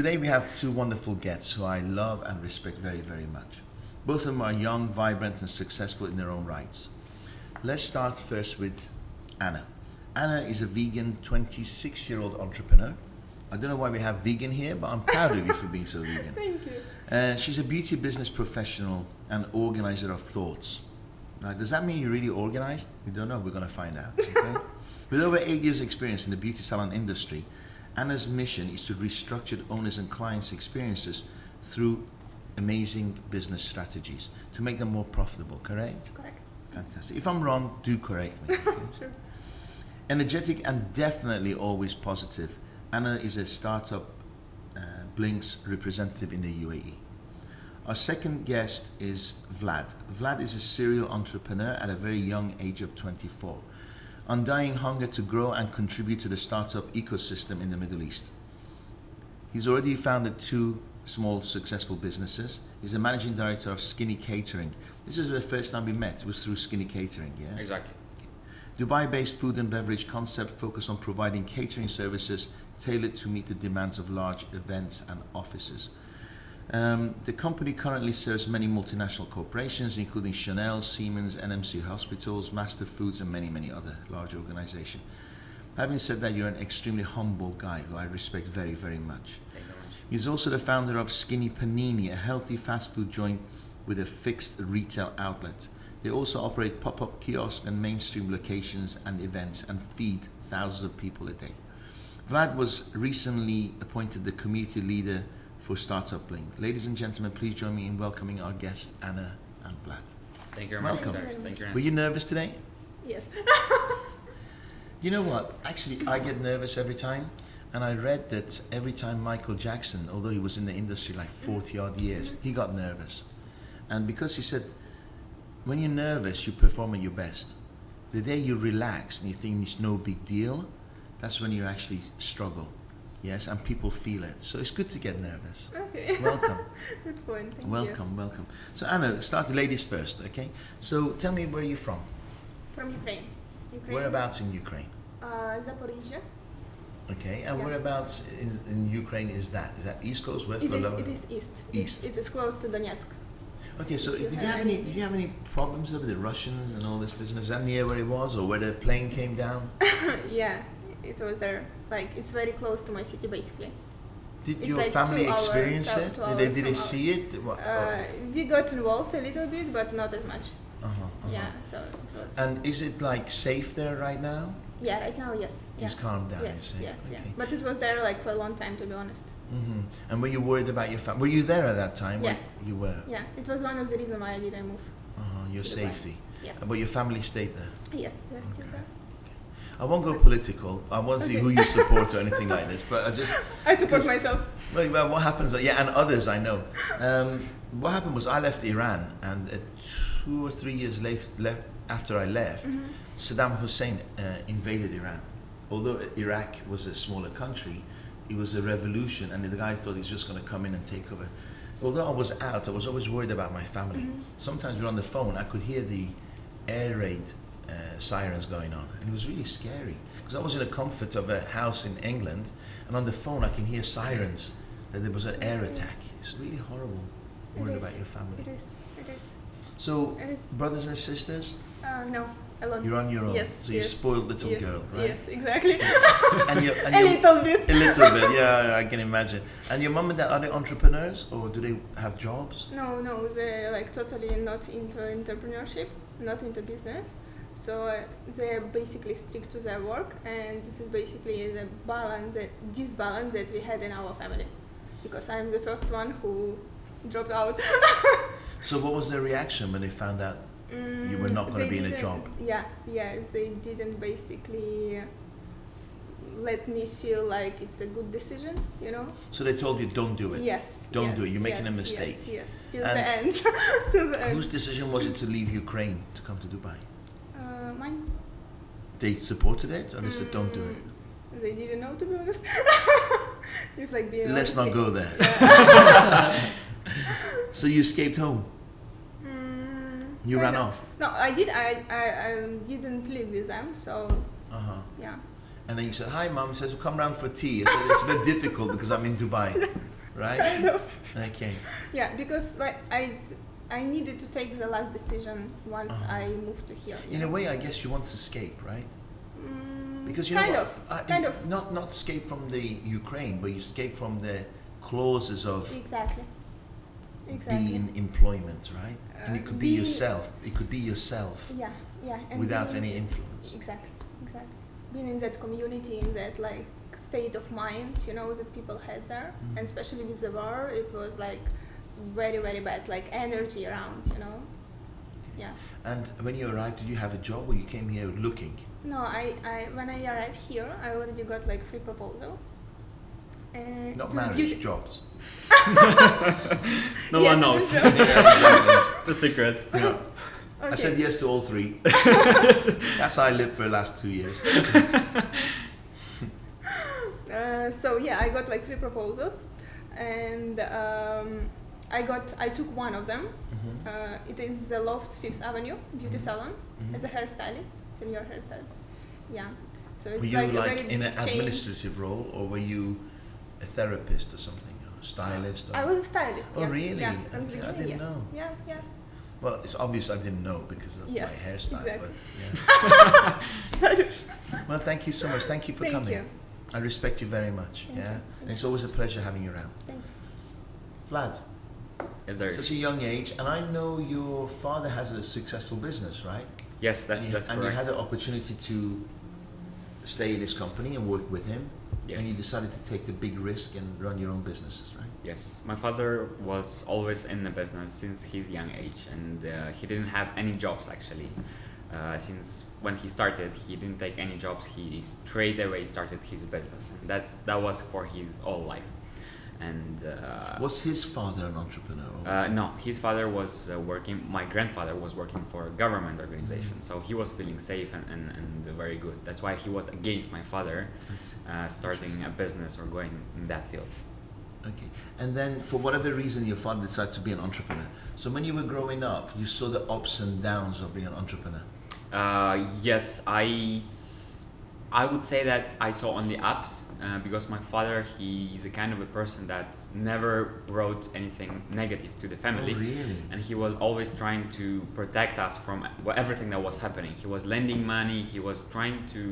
Today we have two wonderful guests who I love and respect very, very much. Both of them are young, vibrant, and successful in their own rights. Let's start first with Anna. Anna is a vegan 26-year-old entrepreneur. I don't know why we have vegan here, but I'm proud of you for being so vegan. Thank you. She's a beauty business professional and organizer of thoughts. Now, does that mean you're really organized? We don't know. We're going to find out. Okay? With over 8 years' experience in the beauty salon industry, Anna's mission is to restructure owners' and clients' experiences through amazing business strategies to make them more profitable. Correct? Correct. Fantastic. If I'm wrong, do correct me. Okay? Sure. Energetic and definitely always positive, Anna is a startup Blinks representative in the UAE. Our second guest is Vlad. Vlad is a serial entrepreneur at a very young age of 24. Undying hunger to grow and contribute to the startup ecosystem in the Middle East. He's already founded 2 small successful businesses. He's the managing director of Skinny Catering. This is the first time we met, it was through Skinny Catering, yes? Exactly. Dubai-based food and beverage concept focused on providing catering services tailored to meet the demands of large events and offices. The company currently serves many multinational corporations, including Chanel, Siemens, NMC Hospitals, Master Foods, and many, many other large organizations. Having said that, you're an extremely humble guy who I respect very, very much. Thank you very much. He's also the founder of Skinny Panini, a healthy fast food joint with a fixed retail outlet. They also operate pop-up kiosks and mainstream locations and events and feed thousands of people a day. Vlad was recently appointed the community leader for Startup Blink. Ladies and gentlemen, please join me in welcoming our guests, Anna and Vlad. Thank you very much. Welcome. Thank you. Were you nervous today? Yes. You know what? Actually, I get nervous every time. And I read that every time Michael Jackson, although he was in the industry like 40 odd years, he got nervous. And because he said, when you're nervous, you perform at your best. The day you relax and you think it's no big deal, that's when you actually struggle. Yes, and people feel it. So it's good to get nervous. Okay. Welcome. Good point. Thank you. Welcome. So Anna, start the ladies first, okay? So tell me where you're from. From Ukraine. Whereabouts in Ukraine? Zaporizhia. Okay, and Yeah. whereabouts in Ukraine is that? Is that East Coast, West, or lower? It is east. East. It is close to Donetsk. Okay, so If you did have you have any problems with the Russians and all this business? Is that near where it was, or where the plane came down? Yeah, it was there. Like, it's very close to my city, basically. Did It's your like family 2 hours, experience it? 2 Did hours they from see it? What, We got involved a little bit, but not as much. Yeah, so it was. And is it like safe there right now? Yeah, right now, yes. It's Yeah. calmed down. Yes, it's safe. yes, yeah. Okay. But it was there like for a long time, to be honest. And were you worried about your family? Were you there at that time? Yes. You were. Yeah, it was one of the reasons why I didn't move. Your Dubai. safety. Yes. But your family stayed there. Yes, they're still there. I won't go political. I won't say Okay. who you support or anything like this. But I support because- myself. Well, what happens? Yeah, and others I know. What happened was I left Iran, and 2 or 3 years left after I left, Saddam Hussein invaded Iran. Although Iraq was a smaller country, it was a revolution, and the guy thought he was just going to come in and take over. Although I was out, I was always worried about my family. Sometimes we were on the phone, I could hear the air raid sirens going on, and it was really scary because I was in the comfort of a house in England, and on the phone I can hear sirens that there was an air attack. It's really horrible. Worried about your family. It is. So, It is. brothers and sisters, No, alone. you're on your own. Yes. So you're spoiled little yes, girl, right? Yes, exactly. And you're, A little bit. A little bit, yeah, I can imagine. And your mom and dad, are they entrepreneurs or do they have jobs? No, they're like totally not into entrepreneurship, not into business. So they're basically strict to their work, and this is basically the disbalance that we had in our family. Because I'm the first one who dropped out. So what was their reaction when they found out you were not going to be in a job? Yeah, they didn't basically let me feel like it's a good decision, you know? So they told you, don't do it. Yes. Don't do it, you're making a mistake. Yes, till And the end. Till the end. Whose decision was it to leave Ukraine to come to Dubai? Mine. They supported it or they said, don't do it? They didn't know, to be honest. If like being Let's honest, not go there. So you escaped home? You ran kinda. off? No, I did. I didn't live with them, so yeah. And then you said, hi mom, says, well, come round for tea. I said, it's a bit difficult because I'm in Dubai. right? Kind of. Okay. Yeah, because like I needed to take the last decision once I moved to here. In a way, I guess you want to escape, right? Because you kind know, of, kind of. not escape from the Ukraine, but you escape from the clauses of Exactly. being employment, right? And it could be be- yourself. It could be yourself Yeah, yeah. And without being- any influence. Exactly. Being in that community, in that like state of mind, you know, that people had there, and especially with the war, it was like very, very bad, like energy around, you know. Yeah. And when you arrived, did you have a job or you came here looking? No, I when I arrived here, I already got like 3 proposal. Not to marriage, beauty- jobs. No Yes, one knows. it was It's a secret. Yeah. Okay. I said yes to all 3. That's how I lived for the last 2 years. So yeah, I got like 3 proposals, and I took one of them. It is the Loft 5th Avenue beauty salon as a hairstylist, senior hairstylist. Yeah. So it's Were you like a like very in an big change. administrative role, or were you a therapist or something, or stylist? Or? I was a stylist. Oh, yeah. really? Yeah, I was Okay, I beginning, didn't yeah. know. Yeah. Well, it's obvious I didn't know because of Yes, my hairstyle. exactly. But yeah. Well, thank you so much. Thank you for Thank coming. you. I respect you very much. Thank yeah, you. and it's always a pleasure having you around. Thanks. Vlad, Yes, there such is. a young age, and I know your father has a successful business, right? Yes, that's and you correct. had the opportunity to stay in his company and work with him. Yes. And you decided to take the big risk and run your own businesses, right? Yes, my father was always in the business since his young age, and he didn't have any jobs actually. Since when he started, he didn't take any jobs. He straight away started his business, and that was for his whole life. And Was his father an entrepreneur? Or no, his father was working. My grandfather was working for a government organization, so he was feeling safe and very good. That's why he was against my father starting a business or going in that field. Okay. And then, for whatever reason, your father decided to be an entrepreneur. So when you were growing up, you saw the ups and downs of being an entrepreneur. Yes, I would say that I saw only ups because my father, he's a kind of a person that never brought anything negative to the family. Oh, really? And he was always trying to protect us from everything that was happening. He was lending money, he was trying to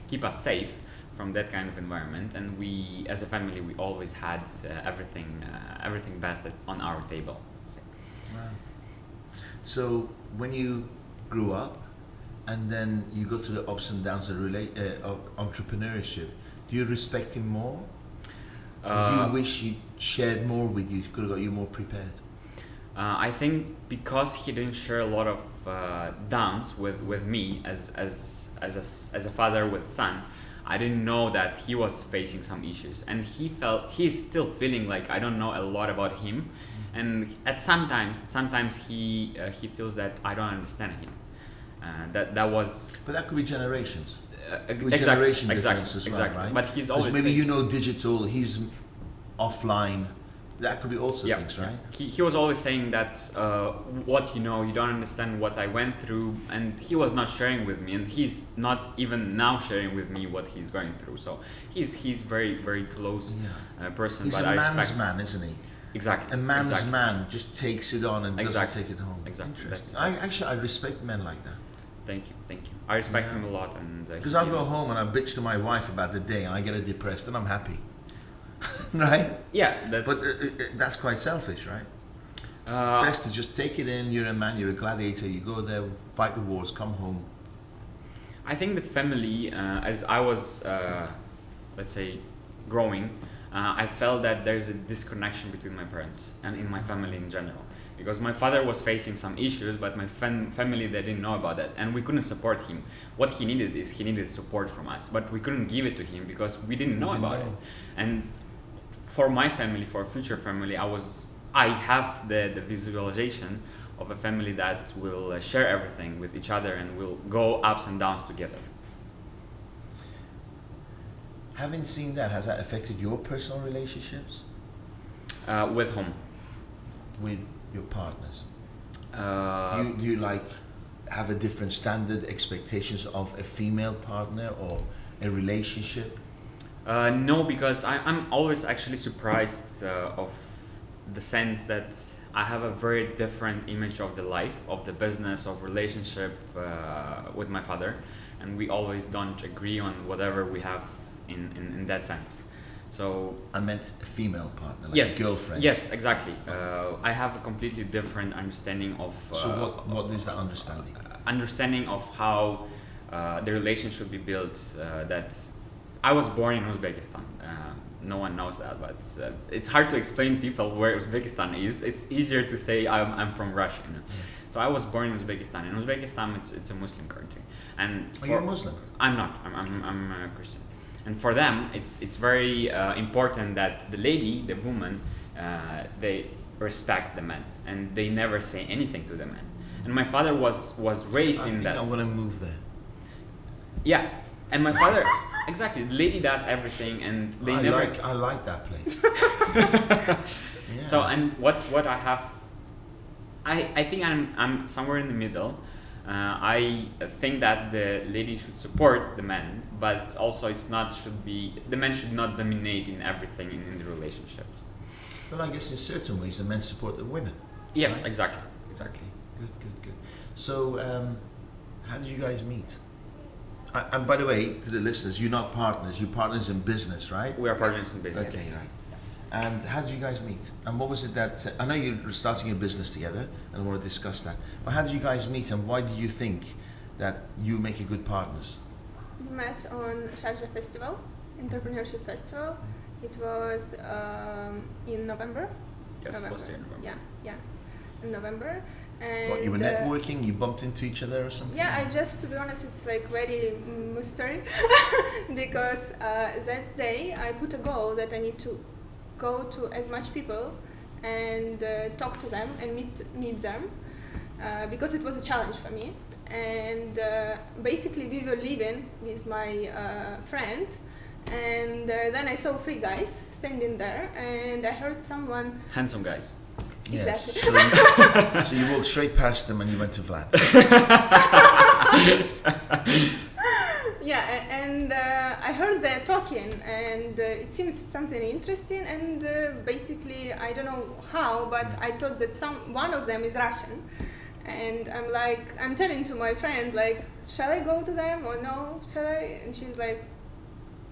keep us safe from that kind of environment, and we as a family we always had everything best on our table. Wow. So when you grew up, and then you go through the ups and downs of entrepreneurship, do you respect him more? Or do you wish he shared more with you? Could have got you more prepared. I think because he didn't share a lot of downs with me as a father with son, I didn't know that he was facing some issues, and he's still feeling like I don't know a lot about him, and sometimes he feels that I don't understand him. That was But that could be generations. exactly, Generation difference as well, exactly. right? But he's 'Cause always maybe saying- you know digital, he's offline. That could be also yeah, things, yeah. right? He was always saying that what you know, you don't understand what I went through, and he was not sharing with me, and he's not even now sharing with me what he's going through. So he's very close person. He's but a I man's respect man, isn't he? exactly A man's exactly. man just takes it on and doesn't Exactly. take it home. Exactly. Interesting. That's- I respect men like that. Thank you. I respect Yeah. him a lot, and Because I'll go home and I bitch to my wife about the day and I get her depressed and I'm happy. Right? Yeah, that's. But that's quite selfish, right? Best to just take it in. You're a man, you're a gladiator, you go there, fight the wars, come home. I think the family, as I was, let's say, growing, I felt that there's a disconnection between my parents and in my family in general. Because my father was facing some issues, but my family, they didn't know about that, and we couldn't support him. What he needed support from us, but we couldn't give it to him because we didn't know about it. And for my family, for a future family, I have the visualization of a family that will share everything with each other and will go ups and downs together. Having seen that, has that affected your personal relationships With whom? with your partners? Uh, Do you like have a different standard expectations of a female partner or a relationship? No, because I'm always actually surprised of the sense that I have a very different image of the life, of the business, of relationship with my father, and we always don't agree on whatever we have in that sense. So I meant a female partner, like yes, a girlfriend. Yes, exactly. I have a completely different understanding of. So what is that understanding? Understanding of how the relation should be built. That I was born in Uzbekistan. No one knows that, but it's hard to explain people where Uzbekistan is. It's easier to say I'm from Russia. You know? Yes. So I was born in Uzbekistan. In Uzbekistan, it's a Muslim country, and Are you a Muslim? I'm not. I'm a Christian. And for them, it's very important that the lady, the woman, they respect the man, and they never say anything to the man. And my father was raised in that. I want to move there. Yeah, and my father, exactly. The lady does everything, and they I never. I like that place. Yeah. So and what I have, I think I'm somewhere in the middle. I think that the lady should support the man, but also the man should not dominate in everything in the relationships. Well, I guess in certain ways the men support the women. Yes, Right. exactly. Good. So, how did you guys meet? And by the way, to the listeners, you're not partners. You're partners in business, right? We are partners in business. Okay, right. And how did you guys meet? And what was it that I know you're starting a business together, and I want to discuss that. But how did you guys meet, and why did you think that you make a good partners? We met on Sharjah Festival, Entrepreneurship Festival. It was in November. Yes, last year in November. Yeah, in November. And What, you were networking? You bumped into each other or something? yeah, to be honest, it's like very mystery because that day I put a goal that I need to go to as much people and talk to them and meet them because it was a challenge for me. And basically we were living with my friend, and then I saw 3 guys standing there, and I heard someone. Handsome guys. Yes. Exactly. So you walked straight past them and you went to Vlad. Yeah, and I heard they're talking, and it seems something interesting, and basically I don't know how, but I thought that one of them is Russian, and I'm telling to my friend, like, shall I go to them or no, shall I? And she's like,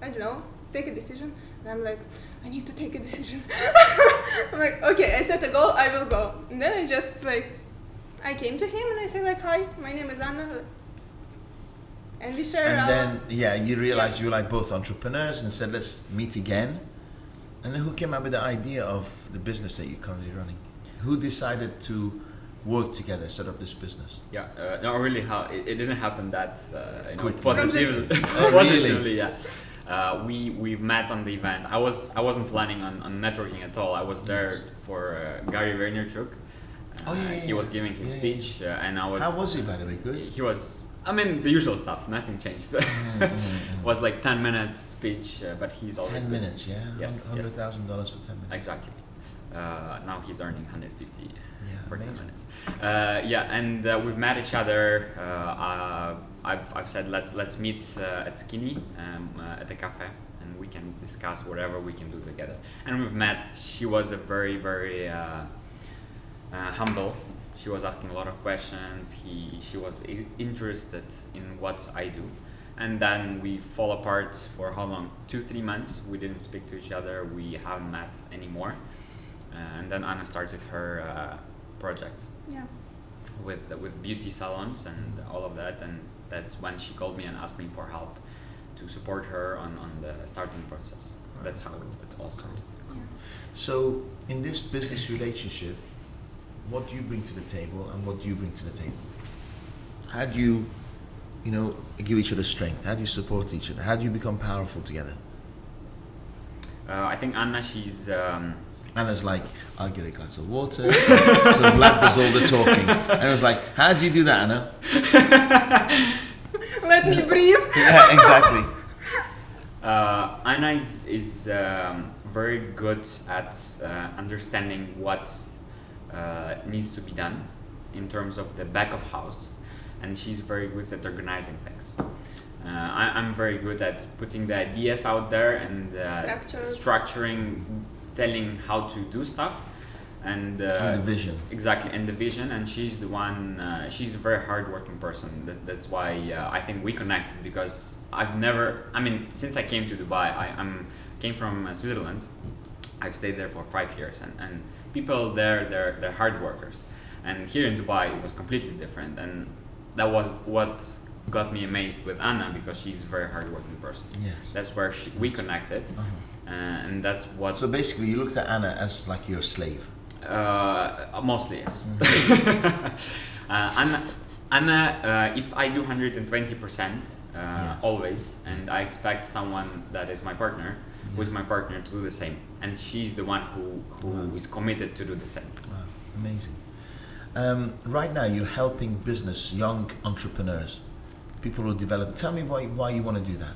I don't know, take a decision. And I'm like, I need to take a decision. I'm like, okay, I set a goal, I will go. And then I came to him and I said like, hi, my name is Anna. And we share And then, you realized you were like both entrepreneurs and said, let's meet again. And then who came up with the idea of the business that you're currently running? Who decided to work together, set up this business? Yeah, no, really, it didn't happen that Quick. positively. Oh, Positively, yeah. We've met on the event. I wasn't planning on networking at all. I was there for Gary Vaynerchuk. He was giving his speech, and I was. How was he, by the way? Good. He was. I mean, the usual stuff. Nothing changed. Was like 10 minutes speech, but he's always 10 minutes, yeah. Yes, $100,000 for 10 minutes. Exactly. Now he's earning 150 for amazing. 10 minutes. And we've met each other. I've said let's meet at Skinny at the cafe, and we can discuss whatever we can do together. And we've met. She was a very humble. She was asking a lot of questions. She was interested in what I do. And then we fall apart for how long? 2-3 months. We didn't speak to each other. We haven't met anymore. And then Anna started her project. Yeah. With beauty salons and all of that. And that's when she called me and asked me for help to support her on the starting process. That's how it all started. Yeah. So, in this business relationship, what do you bring to the table and what do you bring to the table? How do you, give each other strength? How do you support each other? How do you become powerful together? I think Anna, she's... Anna's like, I'll get a glass of water. So Vlad does all the talking. And I was like, how do you do that, Anna? Let me breathe. Yeah, exactly. Anna is very good at understanding what needs to be done in terms of the back of house, and she's very good at organizing things. I'm very good at putting the ideas out there and structuring, telling how to do stuff, and the vision. Exactly, and the vision. And she's the one. She's a very hardworking person. That's why I think we connect, because I've never. I mean, since I came to Dubai, came from Switzerland. I've stayed there for 5 years, and people there, they're hard workers. And here in Dubai, it was completely different, and that was what got me amazed with Anna, because she's a very hardworking person. Yes. That's where we connected, and that's what. So basically, you looked at Anna as like your slave. Mostly, yes. Anna, if I do 120%, always, and I expect someone that is my partner, who is my partner, to do the same, and she's the one who is committed to do the same. Wow, amazing. Right now, you're helping young entrepreneurs, people who develop. Tell me why you want to do that.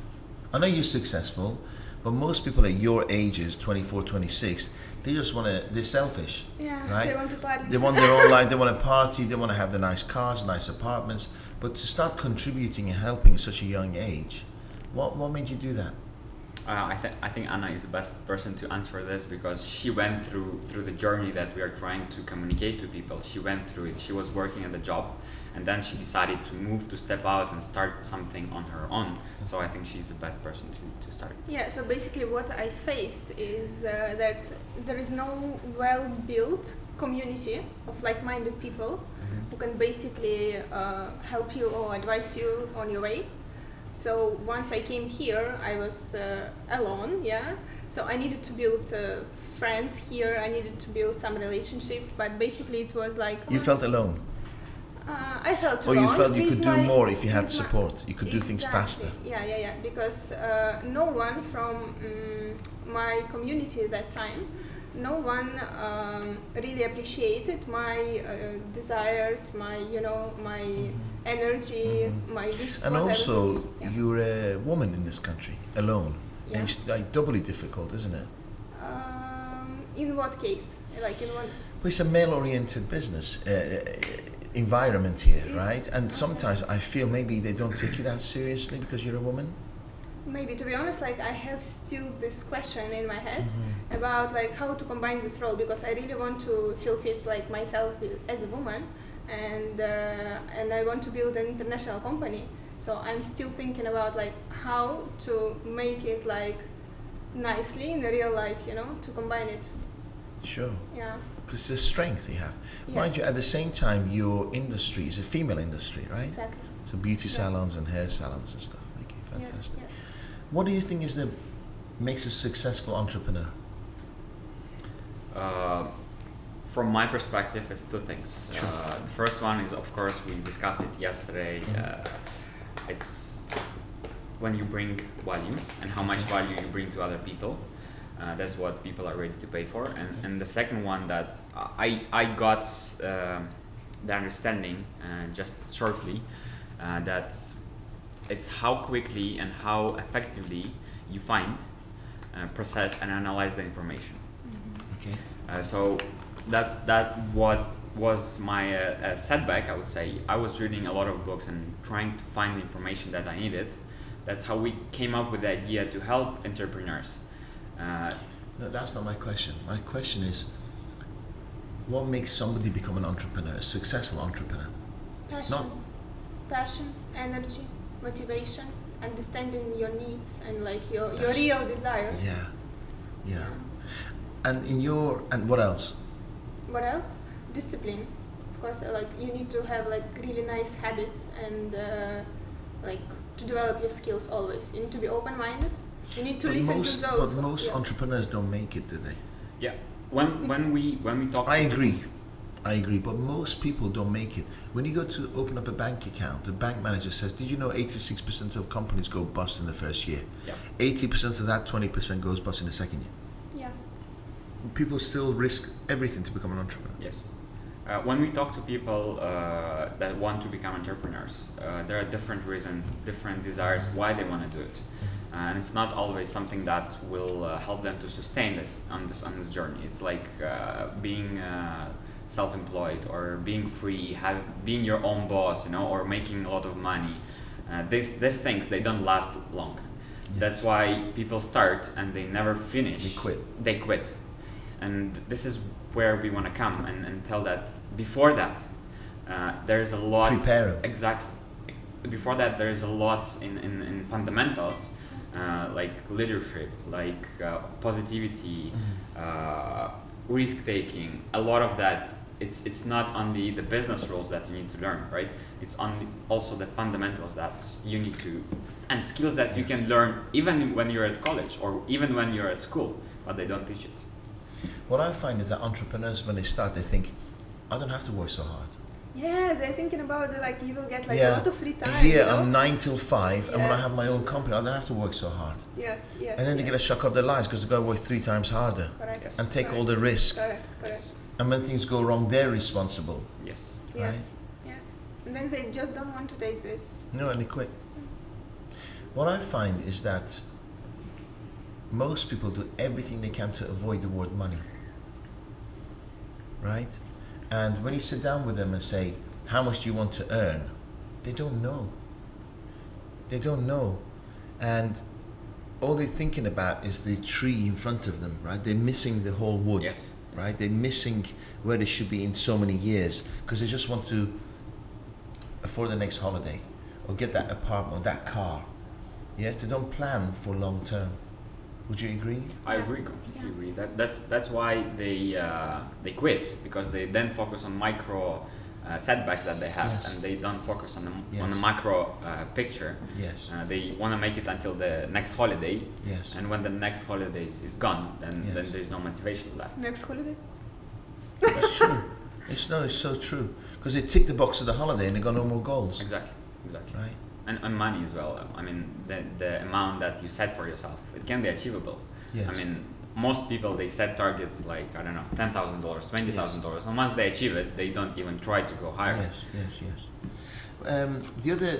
I know you're successful, but most people at your ages, 24, 26, they're selfish. Yeah, right? They want to party. They want their own life, they want to party, they want to have the nice cars, nice apartments. But to start contributing and helping at such a young age, what made you do that? I think Anna is the best person to answer this, because she went through the journey that we are trying to communicate to people. She went through it. She was working at the job, and then she decided to step out and start something on her own. So I think she's the best person to start. Yeah, so basically what I faced is that there is no well-built community of like-minded people who can basically help you or advise you on your way. So once I came here, I was alone, so I needed to build friends here, I needed to build some relationship, but basically it was like... You felt alone? I felt alone. Or you felt you could do more if you had support, you could do things faster? Yeah, because no one from my community at that time, no one really appreciated my desires, my energy, my wishes. And also, yeah. You're a woman in this country, alone. Yeah. And it's like doubly difficult, isn't it? In what case? Like in what? Well, it's a male-oriented business environment here, right? And sometimes I feel maybe they don't take you that seriously because you're a woman. Maybe, to be honest, like I have still this question in my head about like how to combine this role, because I really want to feel fit like myself as a woman, and I want to build an international company. So I'm still thinking about like how to make it like nicely in the real life, to combine it. Sure. Yeah. Because it's a strength you have. Yes. Mind you, at the same time, your industry is a female industry, right? Exactly. So beauty salons and hair salons and stuff. Okay, fantastic. Yes. What do you think makes a successful entrepreneur? From my perspective, it's two things. Sure. The first one is, of course, we discussed it yesterday. It's when you bring value and how much value you bring to other people. That's what people are ready to pay for. And the second one that I got the understanding just shortly that it's how quickly and how effectively you find, process and analyze the information. Okay. So that's what was my setback, I would say. I was reading a lot of books and trying to find the information that I needed. That's how we came up with the idea to help entrepreneurs. No, that's not my question. My question is, what makes somebody become an entrepreneur, a successful entrepreneur? Passion, energy, motivation, understanding your needs and like your real desires. Yeah. And what else? What else? Discipline. Of course, like you need to have like really nice habits and like to develop your skills always. You need to be open-minded. You need to listen to those. But most entrepreneurs don't make it, do they? Yeah. When we talk. I agree, but most people don't make it. When you go to open up a bank account, the bank manager says, did you know 86% of companies go bust in the first year? Yeah. 80% of that, 20% goes bust in the second year. Yeah. People still risk everything to become an entrepreneur. Yes. When we talk to people that want to become entrepreneurs, there are different reasons, different desires why they want to do it. And it's not always something that will help them to sustain this on this journey. It's like being self-employed or being free, being your own boss, or making a lot of money. These things, they don't last long. Yeah. That's why people start and they never finish. They quit. And this is where we want to come and tell that before that, there's a lot. Prepare 'em. Exactly. Before that, there's a lot in fundamentals, like leadership, like positivity, risk taking. A lot of that. It's not only the business rules that you need to learn, right? It's also the fundamentals that you need to, and skills that you can learn even when you're at college or even when you're at school, but they don't teach it. What I find is that entrepreneurs, when they start, they think, I don't have to work so hard. Yeah, they're thinking about you will get a lot of free time. Here, you know? I'm 9 till 5, and when I Yes. have my own company, I don't have to work so hard. Yes, yes. And then they get a shock of their lives because they've got to work 3 times harder Correct. Yes. and take all the risk. Correct. Yes. And when things go wrong, they're responsible. Yes. Yes. Right? Yes. And then they just don't want to take this. No, and they quit. What I find is that most people do everything they can to avoid the word money. Right? And when you sit down with them and say, how much do you want to earn? They don't know. They don't know. And all they're thinking about is the tree in front of them, right? They're missing the whole wood. Yes. Right? They're missing where they should be in so many years because they just want to afford the next holiday or get that apartment or that car. Yes, they don't plan for long term. Would you agree? I agree, completely agree. That's why they quit, because they then focus on micro setbacks that they have, Yes. and they don't focus on the Yes. macro picture. Yes. They want to make it until the next holiday, Yes. and when the next holiday is gone, then Yes. there's no motivation left. Next holiday? That's true. It's so true. Because they tick the box of the holiday and they got no more goals. Exactly. Right? And money as well. I mean, the amount that you set for yourself, it can be achievable. Yes. I mean, most people, they set targets like, I don't know, $10,000, $20,000, and once they achieve it, they don't even try to go higher. Yes. The other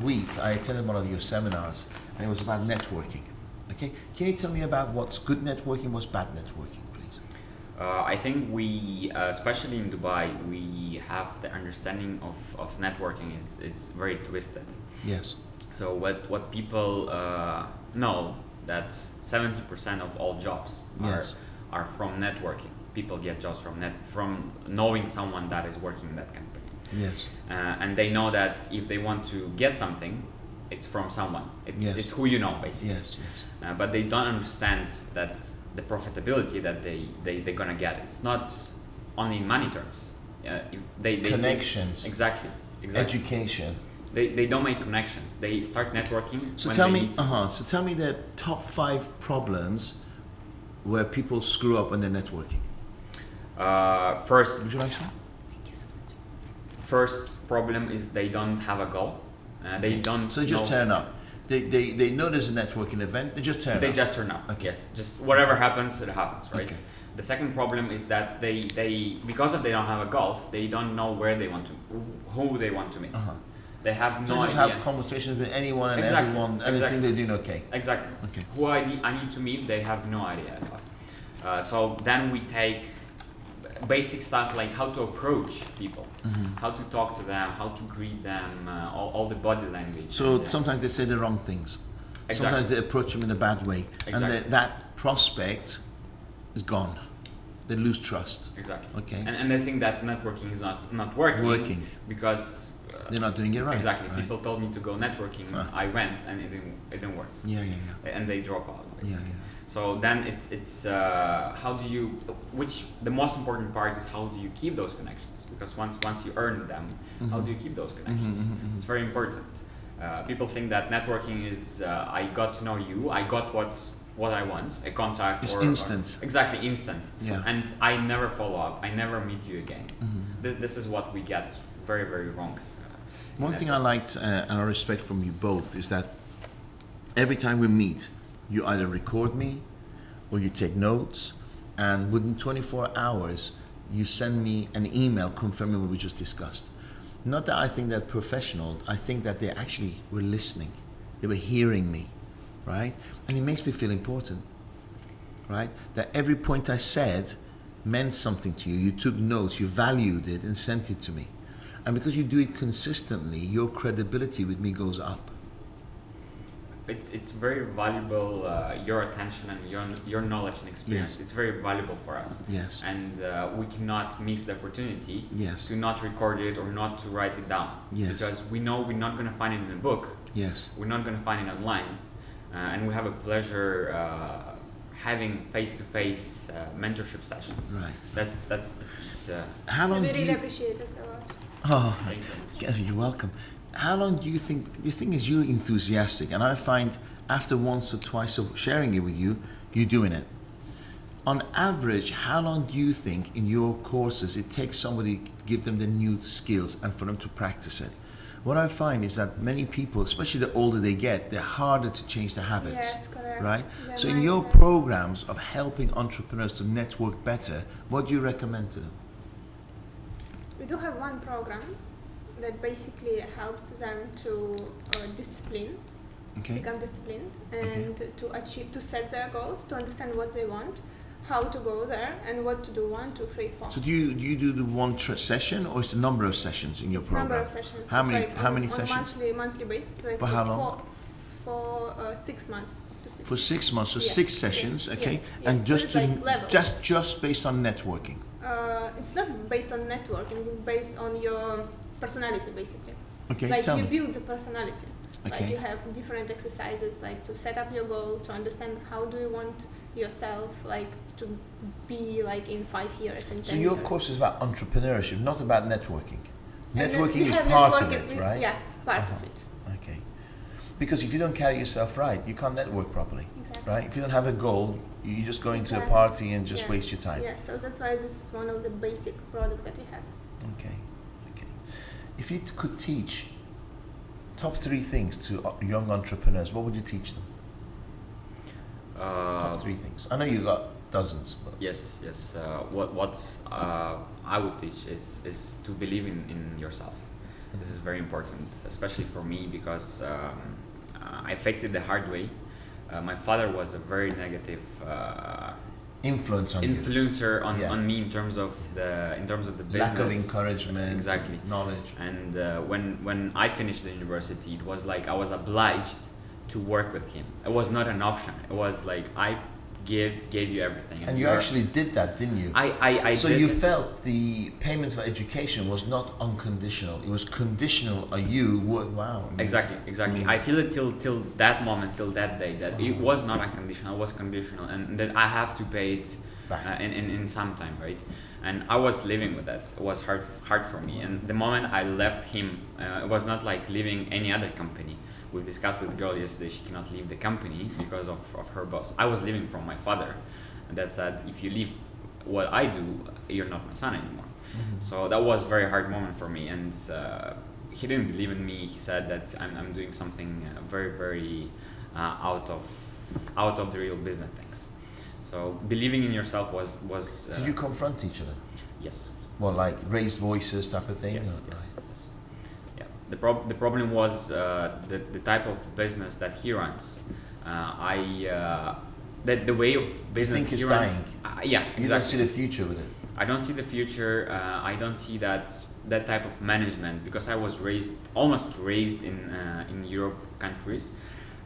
week I attended one of your seminars and it was about networking. Okay, can you tell me about what's good networking, what's bad networking, please? I think we, especially in Dubai, we have the understanding of networking is very twisted. Yes. So what people know, that 70% of all jobs Yes. are from networking. People get jobs from knowing someone that is working in that company. Yes. And they know that if they want to get something, it's from someone. Yes. It's who you know, basically. Yes. But they don't understand that the profitability that they're gonna get. It's not only in money terms. They Connections. Exactly. Education. They don't make connections. They start networking. So when tell they me, meet someone. So tell me the top 5 problems where people screw up when they're networking. First Would you like some? Thank you so much. first problem is they don't have a goal. They don't. So they just know- turn up. They know there's a networking event. They just turn up. They just turn up. Okay. Yes. Just whatever happens, it happens, right? Okay. The second problem is that they because of they don't have a goal, they don't know where they want to, who they want to meet. Uh-huh. They have So no just idea. have conversations with anyone and Exactly, everyone, and they exactly. think they're doing okay. Exactly. Okay. Who I need to meet, they have no idea at all. So then we take basic stuff like how to approach people, how to talk to them, how to greet them, all the body language. So and, sometimes they say the wrong things. Exactly. Sometimes they approach them in a bad way, Exactly. and that prospect is gone. They lose trust. Exactly. Okay. And they think that networking is not working. Because They're not doing it right. exactly. Right. People told me to go networking. Huh. I went and it didn't work. Yeah. And they drop out. Yeah. Basically. So then it's how do you, the most important part is how do you keep those connections, because once you earn them, how do you keep those connections? It's very important. People think that networking is I got to know you, I got what I want, a contact. It's or instant. Exactly, instant. Yeah. And I never follow up, I never meet you again. This is what we get very, very wrong. One thing I liked and I respect from you both is that every time we meet, you either record me or you take notes, and within 24 hours, you send me an email confirming what we just discussed. Not that I think they're professional, I think that they actually were listening. They were hearing me, right? And it makes me feel important, right? That every point I said meant something to you. You took notes, you valued it and sent it to me. And because you do it consistently, your credibility with me goes up. It's very valuable, your attention and your knowledge and experience. Yes. It's very valuable for us. Yes. And we cannot miss the opportunity Yes. to not record it or not to write it down. Yes. Because we know we're not going to find it in a book. Yes. We're not going to find it online. And we have a pleasure having face-to-face mentorship sessions. Right. It's How long We do really you... appreciate it a lot. Oh, thank you. yeah, you're welcome. How long do you think... The thing is, you're enthusiastic, and I find after once or twice of sharing it with you, you're doing it. On average, how long do you think in your courses it takes somebody to give them the new skills and for them to practice it? What I find is that many people, especially the older they get, they're harder to change their habits. Yes, correct. Right? Their So in your mindset. programs of helping entrepreneurs to network better, what do you recommend to them? We do have one program that basically helps them to Okay. become disciplined, and to set their goals, to understand what they want, how to go there, and what to do 1, 2, 3, 4. So do you do the one session, or is the number of sessions in your It's program? number of sessions. How It's many? like How many on sessions? monthly basis. Like For how long? For 6 months. For 6 months, so Yes, 6 yes, sessions, okay, yes, and yes. just But it's like levels. just based on networking. It's not based on networking. It's based on your personality, basically. Okay, Like tell you me. build a personality. Like Okay. you have different exercises, like to set up your goal, to understand how do you want yourself, like to be like in 5 years and 10 So your years. course is about entrepreneurship, not about networking. And then Networking we is have part of networking it, with- right? Yeah, part Uh-huh. of it. Okay. Because if you don't carry yourself right, you can't network properly, Exactly. right? If you don't have a goal, you just go into a Exactly. party and just Yeah. waste your time. Yeah, so that's why this is one of the basic products that we have. Okay. If you could teach top 3 things to young entrepreneurs, what would you teach them? Top 3 things. I know you got dozens, but Yes. What I would teach is to believe in yourself. This is very important, especially for me, because I faced it the hard way. My father was a very negative influence on you. influencer Yeah. on me in terms of the business. Lack of encouragement, Exactly. knowledge. And when I finished the university, it was like I was obliged to work with him. It was not an option. It was like I gave you everything. And you actually did that, didn't you? I So did. you felt the payment for education was not unconditional. It was conditional. Wow. amazing. Exactly. I feel it till that moment, till that day, that it was not unconditional. It was conditional, and that I have to pay it Back. in some time, right? And I was living with that. It was hard for me. And the moment I left him, it was not like leaving any other company. We discussed with the girl yesterday, she cannot leave the company because of her boss. I was living from my father, and that said, if you leave what I do, you're not my son anymore. Mm-hmm. So that was a very hard moment for me, and he didn't believe in me. He said that I'm doing something very out of the real business things. So believing in yourself was. Did you confront each other? Yes. Well, like raised voices type of thing? Yes. or- Yes. Yeah. The problem was the type of business that he runs. The way of business think it's he runs. dying? Yeah. You don't see the future with it? I don't see the future. I don't see that type of management, because I was almost raised in Europe countries.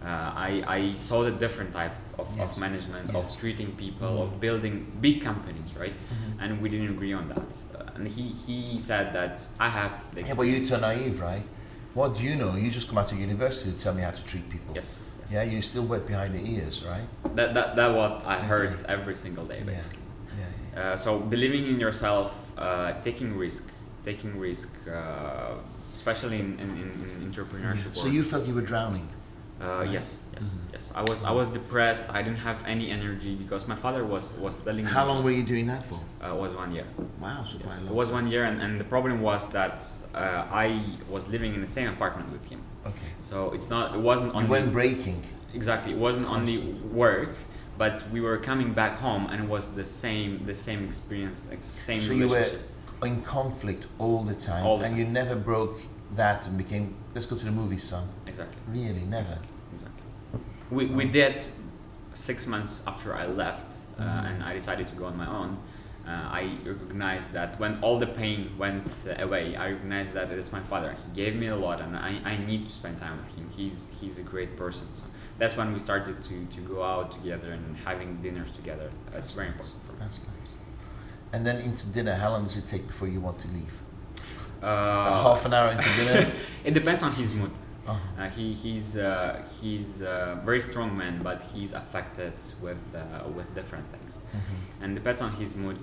I saw the different type of Yes. management, Yes. of treating people, Mhm. of building big companies, right? Mhm. And we didn't agree on that. And he said that I have the Yeah, but you're experience. too naive, right? What do you know? You just come out of university to tell me how to treat people. Yes. Yeah, you're still wet behind the ears, right? That what I heard Okay. every single day, Yeah. basically. Yeah. So believing in yourself, taking risk, especially in entrepreneurship. So work. you felt you were drowning? Yes. Mhm. Yes. I was depressed. I didn't have any energy because my father was telling me. How long were you doing that for? It was 1 year. Wow, so quite a It long was time. 1 year, and the problem was that I was living in the same apartment with him. Okay. So it wasn't You only went breaking. exactly. It wasn't only work, but we were coming back home, and it was the same experience, like same So you were relationship. in conflict all the time, All the and you never broke that and became, let's go to the movies, son. Exactly. Really, never. Exactly. We did 6 months after I left, Mhm. and I decided to go on my own. I recognize that when all the pain went away, I recognize that it is my father. He gave me a lot, and I need to spend time with him. He's a great person. So that's when we started to go out together and having dinners together. That's very important for me. That's nice. And then into dinner, how long does it take before you want to leave? Half an hour into dinner? It depends on his mood. Uh-huh. He's a very strong man, but he's affected with different things, and depends on his mood.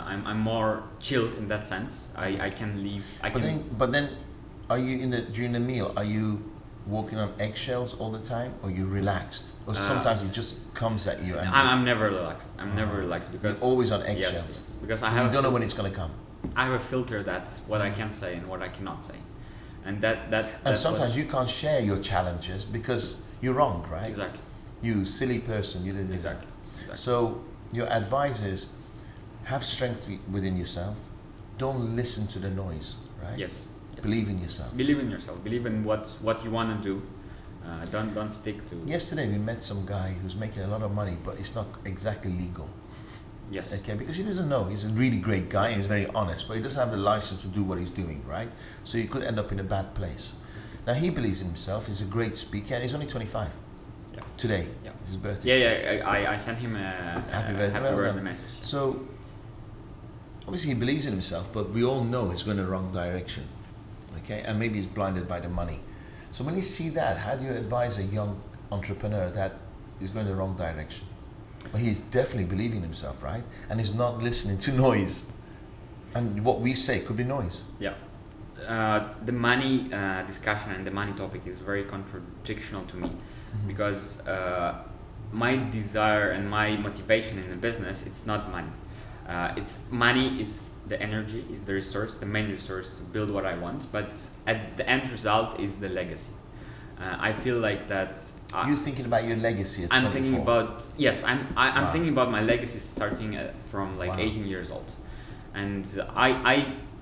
I'm more chilled in that sense. I can leave. But then, are you during the meal? Are you walking on eggshells all the time, or you relaxed, or sometimes it just comes at you? And I'm never relaxed. I'm never relaxed because you're always on eggshells. Yes, because you don't know when it's gonna come. I have a filter that what I can say and what I cannot say. And and sometimes you can't share your challenges because you're wrong, right? Exactly. You silly person, you didn't. Exactly. So your advice is have strength within yourself. Don't listen to the noise, right? Yes. Believe in yourself. Believe in yourself. Believe in what you want to do. Don't stick to. Yesterday we met some guy who's making a lot of money, but it's not exactly legal. Yes. Okay, because he doesn't know. He's a really great guy. He's very honest, but he doesn't have the license to do what he's doing, right? So he could end up in a bad place. Now he believes in himself. He's a great speaker, and he's only 25. Yeah. Today. Yeah. It's his birthday. Yeah. I sent him a happy birthday message. So obviously he believes in himself, but we all know he's going the wrong direction. Okay, and maybe he's blinded by the money. So when you see that, how do you advise a young entrepreneur that is going the wrong direction? But he's definitely believing in himself, right? And he's not listening to noise. And what we say could be noise. Yeah. The money discussion and the money topic is very contradictional to me, because my desire and my motivation in the business, it's not money. It's money is the energy, is the resource, the main resource to build what I want. But at the end result is the legacy. I feel like that. You're thinking about your legacy at 24. I'm thinking about Wow. thinking about my legacy starting from like 18 years old, and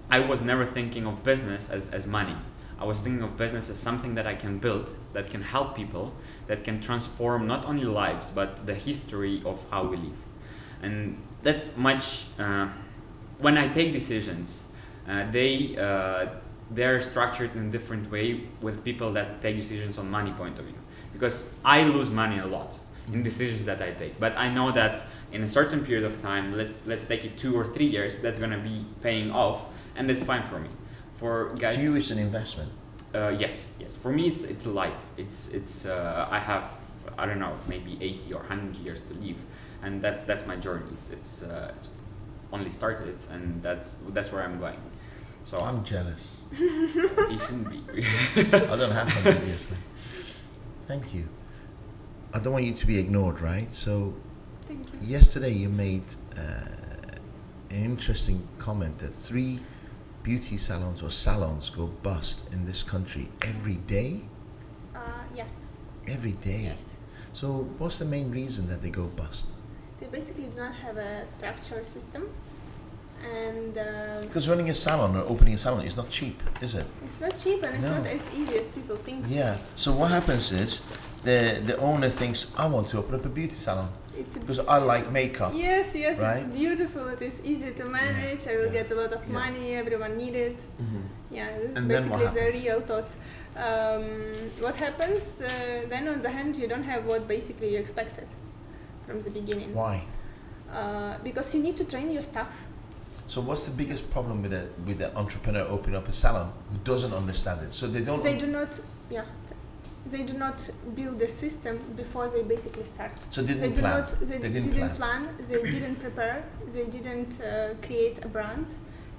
I was never thinking of business as money. I was thinking of business as something that I can build, that can help people, that can transform not only lives but the history of how we live, and that's much. When I take decisions, they're structured in a different way with people that take decisions on money point of view. Because I lose money a lot in decisions that I take, but I know that in a certain period of time, let's take it 2 or 3 years, that's gonna be paying off, and that's fine for me. For guys, to you, it's an investment. Yes. For me, it's a life. It's I have, I don't know, maybe 80 or 100 years to live, and that's my journey. It's only started, and that's where I'm going. So I'm jealous. You shouldn't be. I don't have them, obviously. Thank you. I don't want you to be ignored, right? So, Thank you. yesterday you made an interesting comment that 3 beauty salons or salons go bust in this country every day. Yeah. Every day. Yes. So, what's the main reason that they go bust? They basically do not have a structured system, and Because running a salon or opening a salon is not cheap, is it? it's not cheap and it's No. not as easy as people think. Yeah. So what happens is the owner thinks, I want to open up a beauty salon It's a because I like makeup. Yes, Right? it's beautiful. It is easy to manage. I will Yeah. get a lot of Yeah. money. Everyone need it. Mhm. Yeah, this is And then what basically the happens? real thought. What happens then? On the hand, you don't have what basically you expected from the beginning. Why? Because you need to train your staff. So what's the biggest problem with the entrepreneur opening up a salon who doesn't understand it? So they don't. They do not. Yeah. They do not build the system before they basically start. So they They didn't do plan. not. They They didn't didn't plan. They didn't prepare. They didn't create a brand.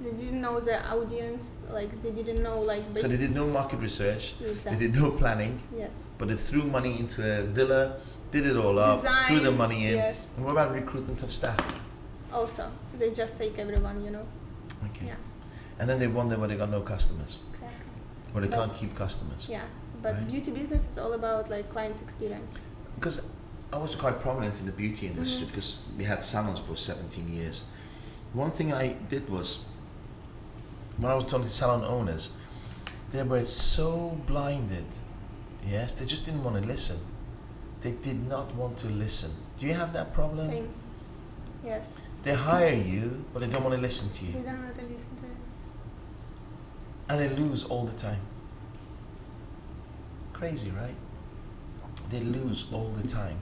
They didn't know the audience. Like they didn't know like. So they did no market research. Exactly. They did no planning. Yes. But they threw money into a villa, did it all up, threw the Design, money in. yes. And what about recruitment of staff? Also, they just take everyone. Okay. Yeah. And then they wonder why they got no customers, Exactly. or they But- can't keep customers. Yeah. But Right. beauty business is all about like clients' experience. Because I was quite prominent in the beauty industry Mhm. because we had salons for 17 years. One thing I did was, when I was talking to salon owners, they were so blinded. Yes, they just didn't want to listen. They did not want to listen. Do you have that problem? Same. Yes. They hire you, but they don't want to listen to They you. don't want to listen to it. And they lose all the time. Crazy, right? They lose all the time.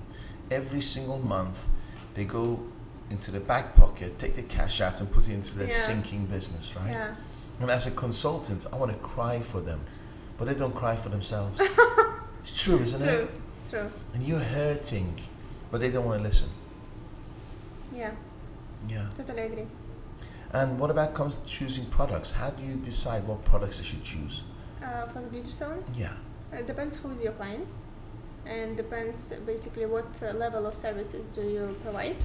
Every single month, they go into the back pocket, take the cash out and put it into their sinking business, right? Yeah. And as a consultant, I want to cry for them, but they don't cry for themselves. It's true, isn't it? True. And you're hurting, but they don't want to listen. Yeah. Yeah. Totally agree. And what about comes to choosing products? How do you decide what products they should choose? For the beauty salon, Yeah. it depends who's your clients, and depends basically what level of services do you provide.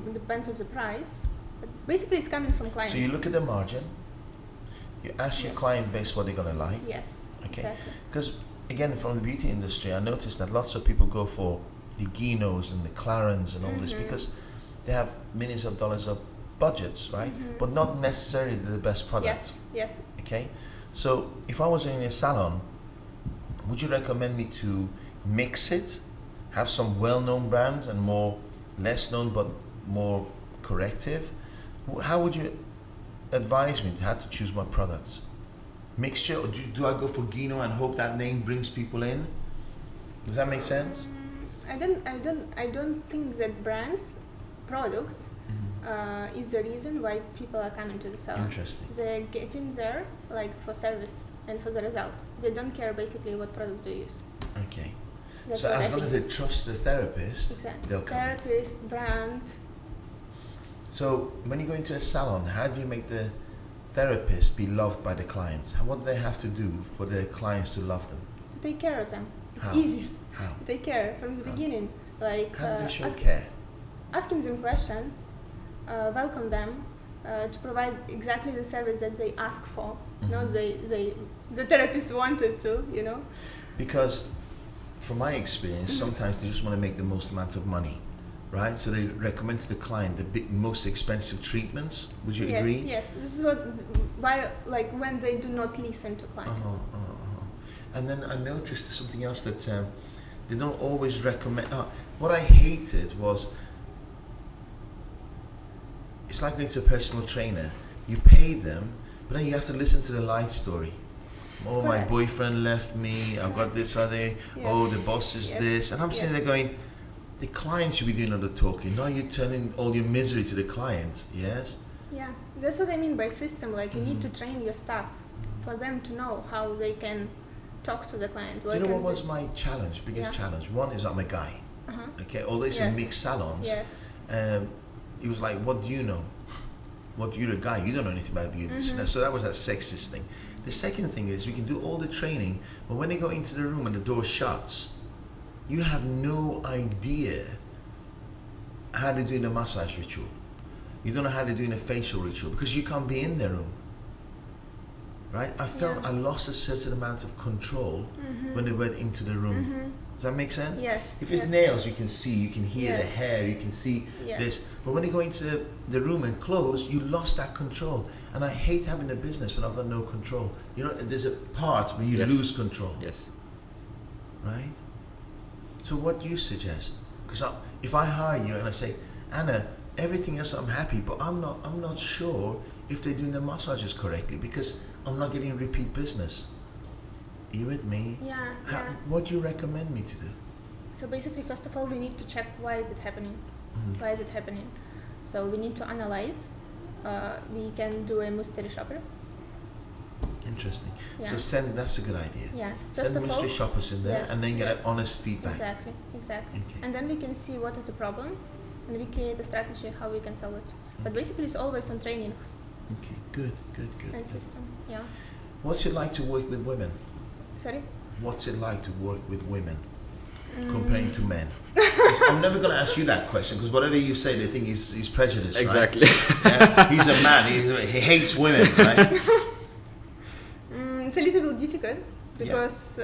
It depends on the price. But basically, it's coming from clients. So you look at the margin. You ask your Yes. client base what they're gonna like. Yes. Okay. Exactly. Because again, from the beauty industry, I noticed that lots of people go for the Ginos and the Clarins and all this because they have millions of dollars of budgets, right? But not necessarily the best products. Yes. Okay. So if I was in a salon, would you recommend me to mix it, have some well-known brands and more less known but more corrective? How would you advise me how to choose my products? Mixture, or do I go for Gino and hope that name brings people in? Does that make sense? I don't think that brands, products, is the reason why people are coming to the salon. Interesting. They're getting there like for service and for the result. They don't care basically what products they use. Okay. That's So what I as long think. as they trust the therapist, Exactly. they'll come. Therapist, brand. So when you go into a salon, how do you make the therapist be loved by the clients? What do they have to do for the clients to love them? To take care of them. It's How? easy. How? To take care from the beginning. Like How do they show ask- care? asking them questions, welcome them, to provide exactly the service that they ask for. Not the therapist wanted to, you know. Because from my experience, sometimes they just want to make the most amount of money, right? So they recommend to the client the most expensive treatments. Would you agree? Yes. This is why like when they do not listen to clients. And then I noticed something else that they don't always recommend. What I hated was, it's like going to a personal trainer. You pay them, but then you have to listen to the life story. Oh, my Correct. boyfriend left me. I've got this other. Yes. Oh, the boss is Yes. this, and I'm sitting Yes. there going, the client should be doing all the talking. Now you're turning all your misery to the client. Yes. Yeah, that's what I mean by system. Like you need to train your staff for them to know how they can talk to the client. Do you know what was my challenge? Biggest Yeah. challenge. One is I'm a guy. Okay, although it's a Yes. mixed salons. Yes. He was like, what do you know? What, you're a guy, you don't know anything about beauty. So that was that sexist thing. The second thing is we can do all the training, but when they go into the room and the door shuts, you have no idea how they're doing a massage ritual. You don't know how they're doing a facial ritual because you can't be in their room. Right? I felt Yeah. I lost a certain amount of control when they went into the room. Does that make sense? Yes, If it's yes. nails, you can see, you can hear the Yes. hair, you can see Yes. this. But when they go into the room and close, you lost that control. And I hate having a business when I've got no control. You know, there's a part where you Yes. lose control, Yes. right? So what do you suggest? Because if I hire you and I say, Anna, everything else I'm happy, but I'm not sure if they're doing the massages correctly because I'm not getting repeat business. Are you with me? Yeah. What do you recommend me to do? So basically, first of all, we need to check why is it happening. Why is it happening? So we need to analyze. We can do a mystery shopper. Interesting. Yeah. So that's a good idea. Yeah. First Send of all, mystery shoppers in there yes, and then get yes. an honest feedback. Exactly. Okay. And then we can see what is the problem, and we create a strategy how we can solve it. But basically, it's always on training Okay, good. and system. Yeah. What's it like to work with women? Sorry. What's it like to work with women comparing to men? 'Cause I'm never going to ask you that question because whatever you say, they think he's prejudiced. Right? Exactly. Yeah, he's a man. He hates women, right? It's a little bit difficult because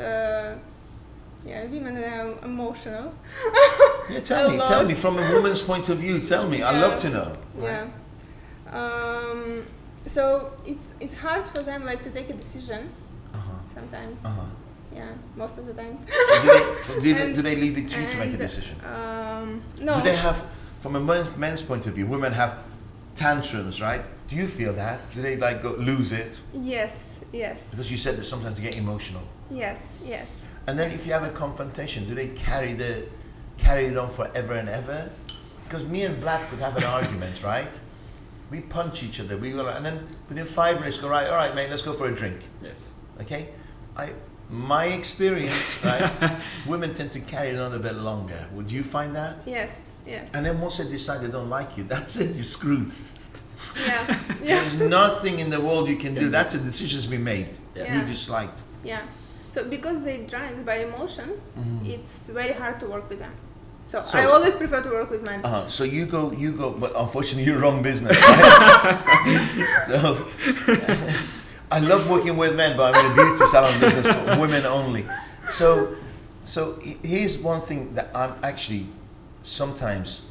women are emotional. Yeah, A tell lot. me from a woman's point of view. Tell me. I'd love to know. Yeah. So it's hard for them like to take a decision sometimes. Yeah, most of the times. Do they leave it to you to make a And, decision? No. Do they have, from a men's point of view, women have tantrums, right? Do you feel that? Do they like lose it? Yes, yes, Because you said that sometimes they get emotional. yes, yes. And then if you have a confrontation, do they carry it on forever and ever? Because me and Vlad could have an argument, right? We punch each other, and then within 5 minutes go, all right, mate, let's go for a drink. Yes. Okay? My experience, right? Women tend to carry it on a bit longer. Would you find that? Yes, yes. And then once they decide they don't like you, that's it, you're screwed. Yeah, yeah, There's nothing in the world you can do. That's a decision's been made. Yeah. You disliked. yeah. So because they drive by emotions, it's very hard to work with them. So I always prefer to work with men. So you go, but unfortunately you're wrong business. Right? So I love working with men, but I'm in a beauty salon business for women only. So here's one thing that I'm actually sometimes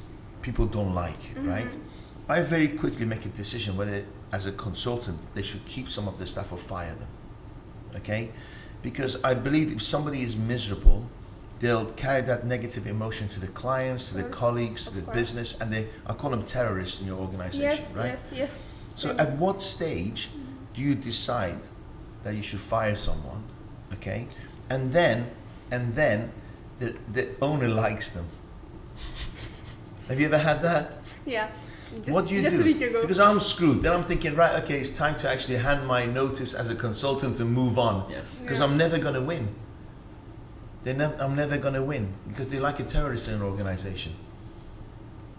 people don't like, right? I very quickly make a decision whether, as a consultant, they should keep some of the staff or fire them. Okay, because I believe if somebody is miserable, they'll carry that negative emotion to the clients, to the colleagues, to the business, and I call them terrorists in your organization, Yes, right? yes, yes. So at what stage do you decide that you should fire someone, okay? And then the owner likes them. Have you ever had that? Yeah. What do you just do? a week ago. Because I'm screwed. Then I'm thinking, right, okay, it's time to actually hand my notice as a consultant and move on. Yes. Because Yeah. I'm never going to win. I'm never going to win because they're like a terrorist in an organization.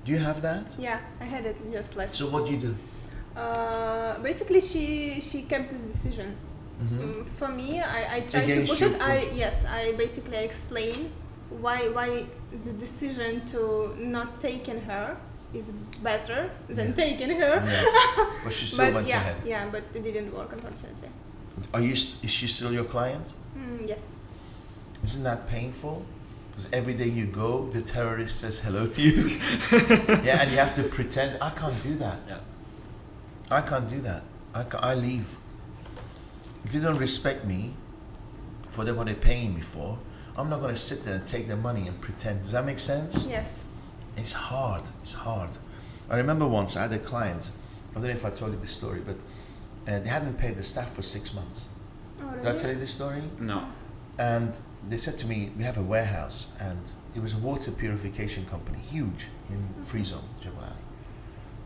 Do you have that? Yeah, I had it just last. So what do you do? Basically, she kept this decision. For me, I tried Against to push you, it. I basically explain why the decision to not taking her is better than taking her. Yeah. But she still But went yeah, ahead. yeah, but it didn't work, unfortunately. Is she still your client? Yes. Isn't that painful? Because every day you go, the terrorist says hello to you. Yeah, and you have to pretend. I can't do that. Yeah. I can't do that. I leave. If you don't respect me for what they're paying me for, I'm not going to sit there and take their money and pretend. Does that make sense? Yes. It's hard. It's hard. I remember once I had a client. I don't know if I told you this story, but they hadn't paid the staff for 6 months. Oh, Did I tell you this story? No. And they said to me, we have a warehouse, and it was a water purification company, huge, in Free Zone, Jebel Ali.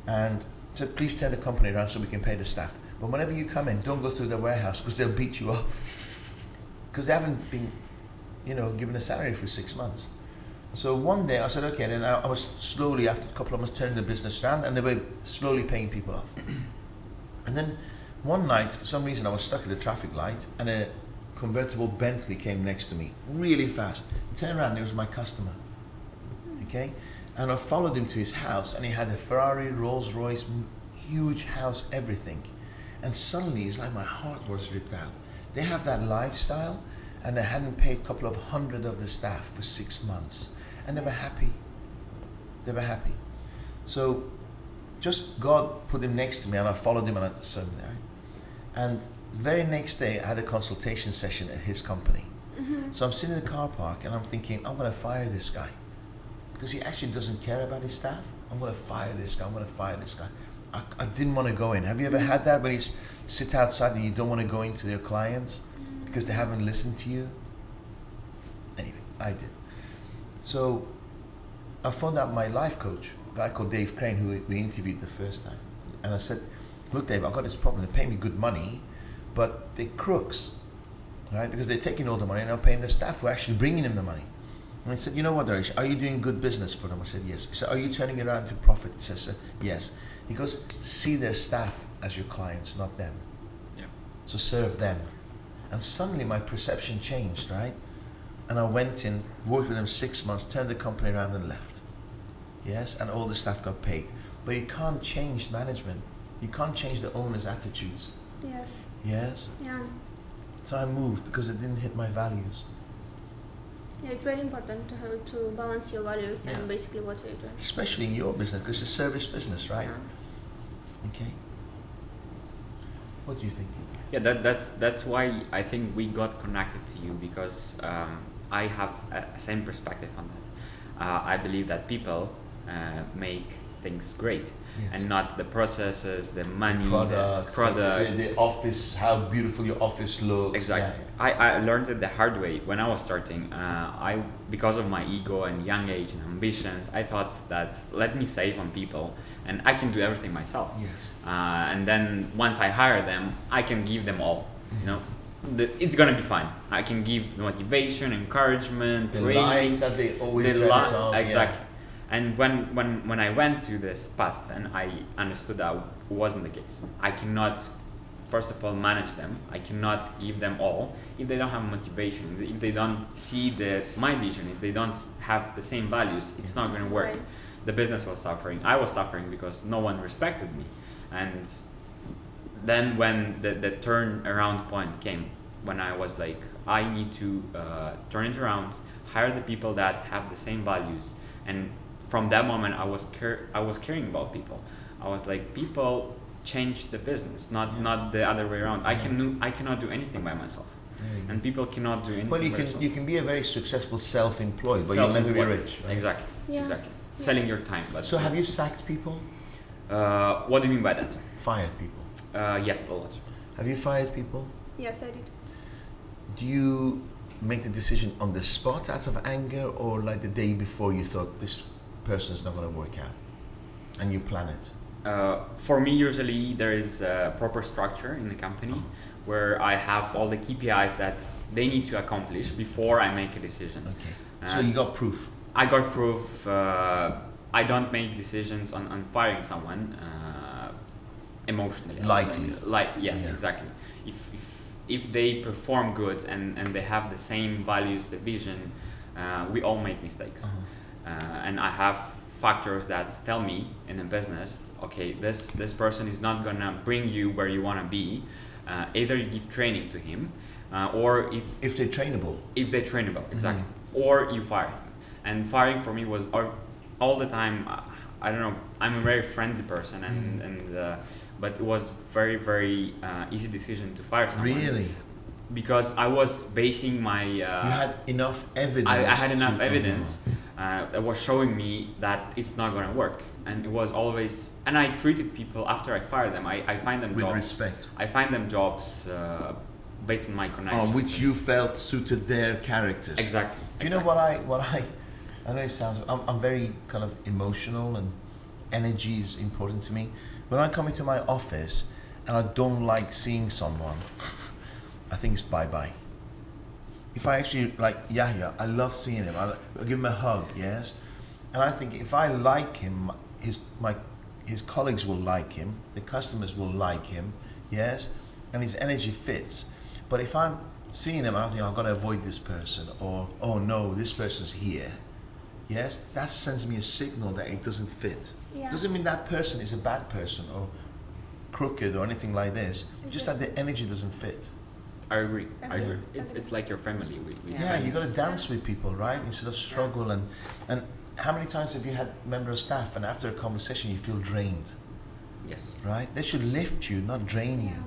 And said, please turn the company around so we can pay the staff. But whenever you come in, don't go through the warehouse because they'll beat you up. Because they haven't been, given a salary for 6 months. So one day I said, okay, then I was slowly, after a couple of months, turning the business around, and they were slowly paying people off. And then one night, for some reason, I was stuck at a traffic light, and a convertible Bentley came next to me, really fast. I turned around, it was my customer. Okay? And I followed him to his house, and he had a Ferrari, Rolls Royce, huge house, everything. And suddenly, it's like my heart was ripped out. They have that lifestyle, and they hadn't paid a couple of hundred of the staff for 6 months. And they were happy. They were happy. So, just God put him next to me, and I followed him, and I saw him there. And the very next day, I had a consultation session at his company. So I'm sitting in the car park, and I'm thinking, I'm going to fire this guy. Because he actually doesn't care about his staff. I'm going to fire this guy. I'm going to fire this guy. I didn't want to go in. Have you ever had that when you sit outside and you don't want to go into their clients because they haven't listened to you? Anyway, I did. So I phoned out my life coach, a guy called Dave Crane, who we interviewed the first time. And I said, look, Dave, I've got this problem. They pay me good money, but they're crooks, right? Because they're taking all the money and not paying the staff who are actually bringing them the money. And I said, you know what, Dariush, are you doing good business for them? I said, yes. He said, are you turning it around to profit? He says, yes. He goes, see their staff as your clients, not them. Yeah. So serve them. And suddenly my perception changed, right? And I went in, worked with them 6 months, turned the company around and left. Yes, and all the staff got paid. But you can't change management. You can't change the owner's attitudes. Yes. Yes? Yeah. So I moved because it didn't hit my values. Yeah, it's very important to balance your values Yeah. and basically what you're doing. Especially in your business, because it's a service business, right? Yeah. Okay. What do you think? Yeah, that's why I think we got connected to you, because I have a same perspective on that. I believe that people make things great, Yes. and not the processes, the money, product, the office, how beautiful your office looks. Exactly. Yeah. I learned it the hard way when I was starting. Because of my ego and young age and ambitions, I thought that let me save on people and I can do everything myself. Yes. And then once I hire them, I can give them all. You know, it's gonna be fine. I can give motivation, encouragement, The training, life that they always the dreamt of. exactly. And when I went to this path and I understood that wasn't the case. I cannot, first of all, manage them. I cannot give them all if they don't have motivation, if they don't see my vision, if they don't have the same values, it's not going to work. Right. The business was suffering. I was suffering because no one respected me. And then when the turnaround point came, when I was like, I need to turn it around, hire the people that have the same values. And from that moment, I was caring about people. I was like, people change the business, not the other way around. I cannot do anything by myself, and people cannot do anything. Well, you can be a very successful self-employed, but you'll never be rich. Right? Exactly. Yeah. Exactly. Selling your time. But So have you sacked people? What do you mean by that? Fired people? Yes, a lot. Have you fired people? Yes, I did. Do you make the decision on the spot out of anger, or like the day before you thought this person's not going to work out, and you plan it? For me, usually there is a proper structure in the company where I have all the KPIs that they need to accomplish before I make a decision. Okay. So you got proof. I got proof. I don't make decisions on firing someone emotionally. Lightly. Yeah, exactly. If they perform good and they have the same values, the vision, we all make mistakes. And I have factors that tell me in a business, okay, this person is not gonna bring you where you wanna be. Either you give training to him, or If they're trainable. if they're trainable, exactly, or you fire him. And firing for me was all the time. I don't know. I'm a very friendly person, but it was very easy decision to fire someone. Really? Because I was basing my. You had enough evidence. I had enough evidence that was showing me that it's not gonna work, and it was always. And I treated people after I fired them. I find them with jobs. respect. I find them jobs based on my connections. Which you felt suited their characters. Exactly. You know what I know it sounds. I'm very kind of emotional, and energy is important to me. When I come into my office and I don't like seeing someone, I think it's bye-bye. If I actually like Yahya, I love seeing him. I'll give him a hug, yes. And I think if I like him, his colleagues will like him, the customers will like him, yes, and his energy fits. But if I'm seeing him, I think I've got to avoid this person, or oh no, this person's here, yes, that sends me a signal that it doesn't fit. Yeah. Doesn't mean that person is a bad person or crooked or anything like this. Just that the energy doesn't fit. I agree. I Agree. agree. It's like your family. We Yeah, spend- you got to dance with people, right? Instead of struggle and how many times have you had member of staff and after a conversation you feel drained, Yes. right? They should lift you, not drain you.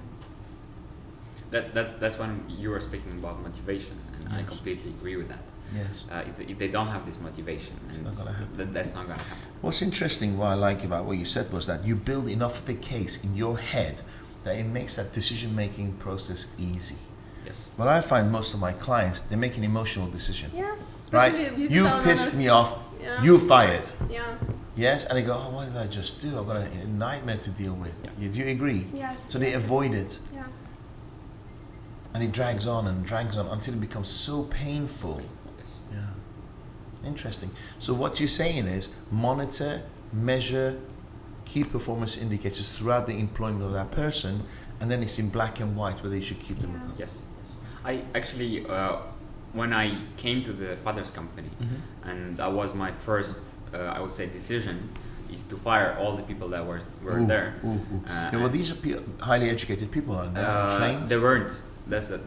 That's when you were speaking about motivation, and I Yes. completely agree with that. Yes. If they don't have this motivation, It's and not gonna happen. that's not gonna happen. What's interesting, what I like about what you said was that you build enough of a case in your head that it makes that decision-making process easy. Yes. What I find most of my clients, they make an emotional decision, Yeah. right? Especially beauty You salon pissed owners. me off, Yeah. you fired. Yeah. Yes, and they go, oh, what did I just do? I've got a nightmare to deal with. Yeah. Do you agree? Yes. So they yes. avoid it, Yeah. and it drags on and drags on until it becomes so painful. Yes. Yeah. Interesting. So what you're saying is monitor, measure key performance indicators throughout the employment of that person, and then it's in black and white whether you should keep them or Yeah. not. Yes. I actually, when I came to the father's company, Mhm. and that was my first, I would say, decision, is to fire all the people that were Ooh, there. ooh, ooh. Yeah, well, these are highly educated people, aren't they? Trained? They weren't. That's Or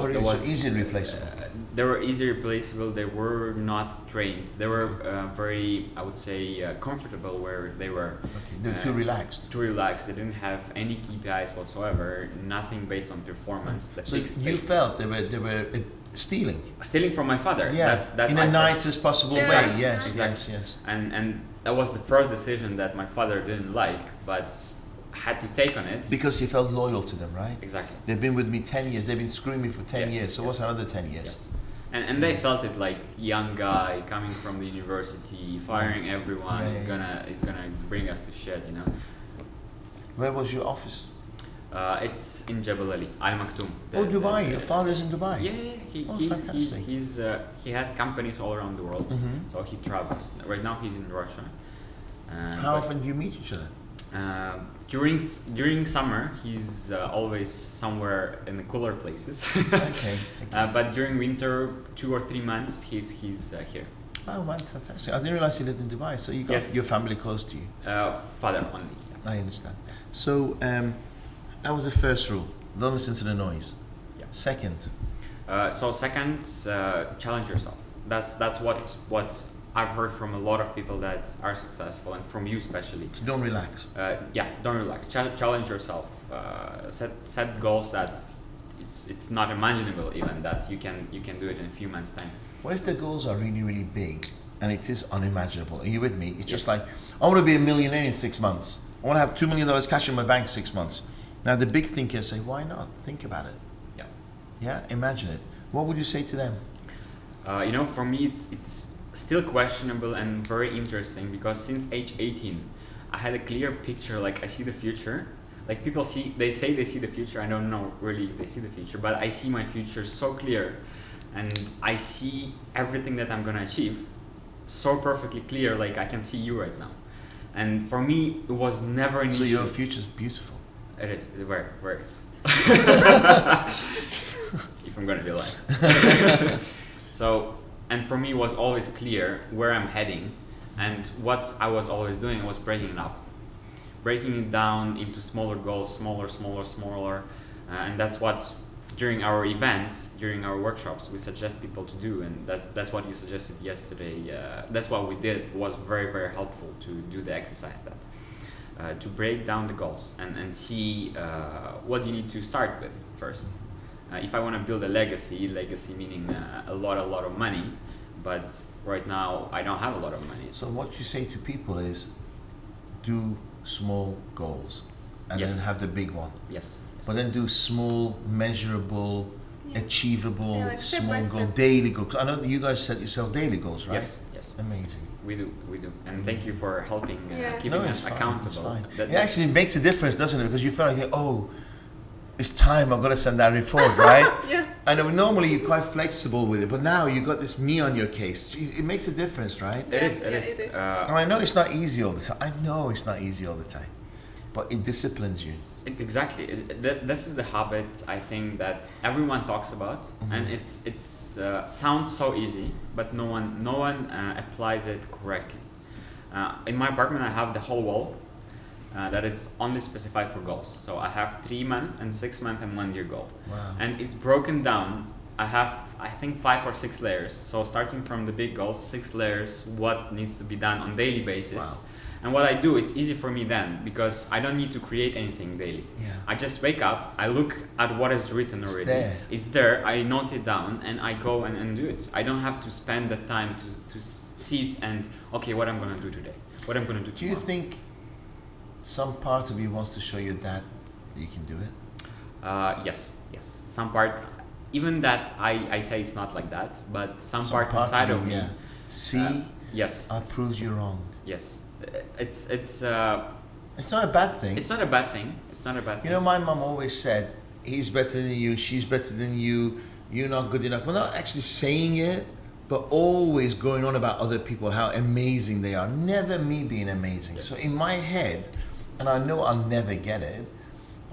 what it was was easily replaceable. They were easily replaceable. They were not trained. They were very, I would say, comfortable where they were. Okay. They're too relaxed. Too relaxed. They didn't have any KPIs whatsoever. Nothing based on performance. The So fixed you pay. felt they were stealing. Stealing from my father. Yeah, That's in my the fault. nicest possible Yeah. way. Yes, Exactly. yes, yes. And that was the first decision that my father didn't like, but had to take on it. Because you felt loyal to them, right? Exactly. They've been with me 10 years. They've been screwing me for 10 Yes, years. So yes. what's another 10 years? Yes. And they felt it like young guy coming from the university, firing everyone. Yeah, It's gonna bring us to shit, you know. Where was your office? It's in Jebel Ali, Al Maktoum. Oh, Dubai. Your father's in Dubai. Yeah. Fantastic. He has companies all around the world, Mhm. so he travels. Right now he's in Russia. How often do you meet each other? During summer, he's always somewhere in the cooler places. Okay. But during winter, 2 or 3 months, he's here. Oh, man, fantastic. I didn't realize you lived in Dubai. So you got Yes. your family close to you. Father only. I understand. So that was the first rule. Don't listen to the noise. Yeah. Second, So second, challenge yourself. That's what I've heard from a lot of people that are successful, and from you especially. so don't relax. Don't relax. Challenge yourself. Set goals that it's not imaginable even that you can do it in a few months' time. What if the goals are really, really big and it is unimaginable? Are you with me? It's just like, I want to be a millionaire in 6 months. I want to have $2 million cash in my bank 6 months. Now the big thinkers say, why not? Think about it. Yeah. Yeah, imagine it. What would you say to them? For me, it's still questionable and very interesting, because since age 18, I had a clear picture. Like, I see the future. Like, people they say they see the future. I don't know really if they see the future, but I see my future so clear, and I see everything that I'm gonna achieve so perfectly clear. Like, I can see you right now, and for me, it was never an issue. So your future's beautiful. It is very, very. If I'm gonna be alive. So, and for me, it was always clear where I'm heading, and what I was always doing was breaking it up, breaking it down into smaller goals, smaller, and that's what during our events, during our workshops, we suggest people to do, and that's what you suggested yesterday. That's what we did. It was very, very helpful to do the exercise to break down the goals and see what you need to start with first. If I want to build a legacy meaning a lot of money, but right now I don't have a lot of money. So what you say to people is, do small goals and Yes. then have the big one. Yes. But then do small, measurable, achievable, Yeah, like step small by goal, step. daily goals. I know that you guys set yourself daily goals, right? Yes. Amazing. We do, and thank you for helping, Yeah. keeping No, us it's fine, accountable. it's fine. That- It actually makes a difference, doesn't it? Because you feel like, oh, it's time, I've got to send that report, right? Yeah. I know normally you're quite flexible with it, but now you got this me on your case. It makes a difference, right? It is. Yeah, it is. And I know it's not easy all the time. I know it's not easy all the time, but it disciplines you. Exactly. This is the habit I think that everyone talks about, and it's sounds so easy, but no one applies it correctly. In my apartment, I have the whole wall that is only specified for goals. So I have 3 month and 6 month and 1 year goal, Wow. and it's broken down. I have, I think, 5 or 6 layers. So starting from the big goals, 6 layers, what needs to be done on daily basis. Wow. And what I do, it's easy for me then, because I don't need to create anything daily. Yeah. I just wake up, I look at what is written already. there. It's there, I note it down, and I go and do it. I don't have to spend the time to sit and, okay, what I'm gonna do today, what I'm gonna do Do tomorrow. you think some part of you wants to show your dad that you can do it? Yes. Some part, even that I say it's not like that, but some part inside of me. yeah. See, Yes. I proved you wrong. Yes. It's It's not a bad thing. it's not a bad thing. It's not a bad thing. You know, my mom always said, he's better than you, she's better than you, you're not good enough. We're not actually saying it, but always going on about other people, how amazing they are. Never me being amazing. So in my head, and I know I'll never get it,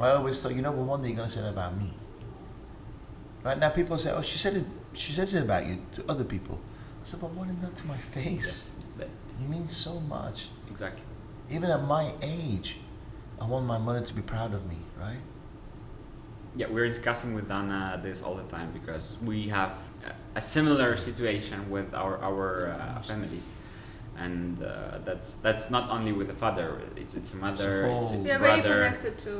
I always thought, well, one day you're going to say that about me. Right now, people say, oh, she said it about you to other people. I said, but what is that to my face? Yes. You mean so much. Exactly. Even at my age, I want my mother to be proud of me, right? Yeah, we're discussing with Anna this all the time, because we have a similar situation with our families, and that's not only with the father. It's a mother, it's We are very brother. connected to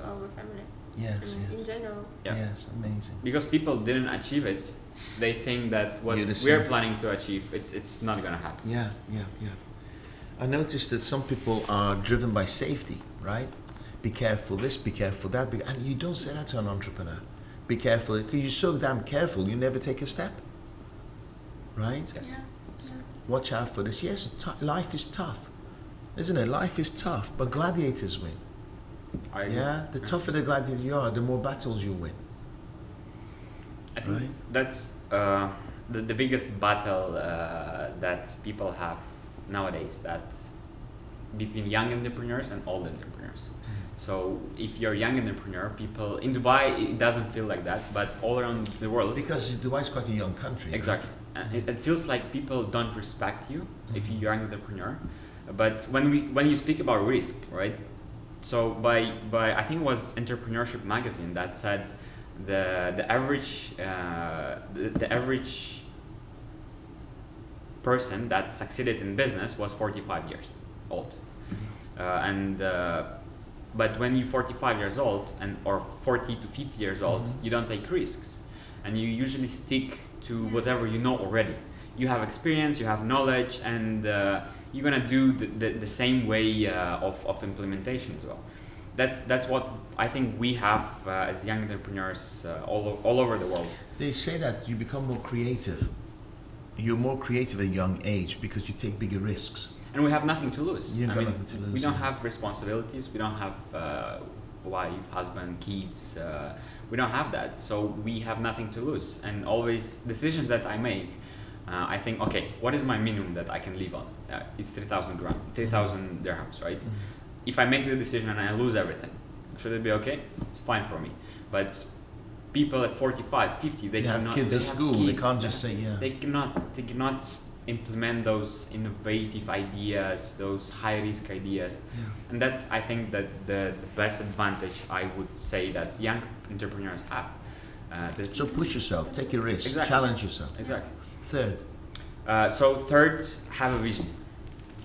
our family. Yes, In general. Yeah. Yes, amazing. Because people didn't achieve it, they think that what You're the we're same. planning to achieve, it's not gonna happen. Yeah. I noticed that some people are driven by safety, right? Be careful this, be careful that, and you don't say that to an entrepreneur. Be careful, because you're so damn careful, you never take a step, right? Yes. Yeah. Watch out for this. Yes, life is tough, isn't it? Life is tough, but gladiators win. I agree. Yeah, the tougher the gladiator you are, the more battles you win. I think Right. that's the biggest battle that people have nowadays, that between young entrepreneurs and old entrepreneurs. So if you're a young entrepreneur, people in Dubai, it doesn't feel like that, but all around the world, Because Dubai is quite a young country. exactly. And it feels like people don't respect you if you're an entrepreneur. But when you speak about risk, right? So by I think it was Entrepreneurship magazine that said the average person that succeeded in business was 45 years old, but when you're 45 years old or 40 to 50 years old, you don't take risks, and you usually stick to whatever you know already. You have experience, you have knowledge, and you're gonna do the same way of implementation as well. That's what I think we have as young entrepreneurs all over the world. They say that you become more creative. You're more creative at a young age because you take bigger risks. And we have nothing to lose. You've got nothing to lose. We don't have responsibilities. We don't have wife, husband, kids. We don't have that. So we have nothing to lose. And always decisions that I make, I think, okay, what is my minimum that I can live on? It's 3,000 dirhams, right? If I make the decision and I lose everything, should it be okay? It's fine for me. But people at 45, 50, they have cannot. kids they at have school. kids. They can't just say yeah. They cannot implement those innovative ideas, those high risk ideas. And that's, I think, that the best advantage I would say that young entrepreneurs have. So push yourself, take a risk, Exactly. challenge yourself. Exactly. Third, So third, have a vision.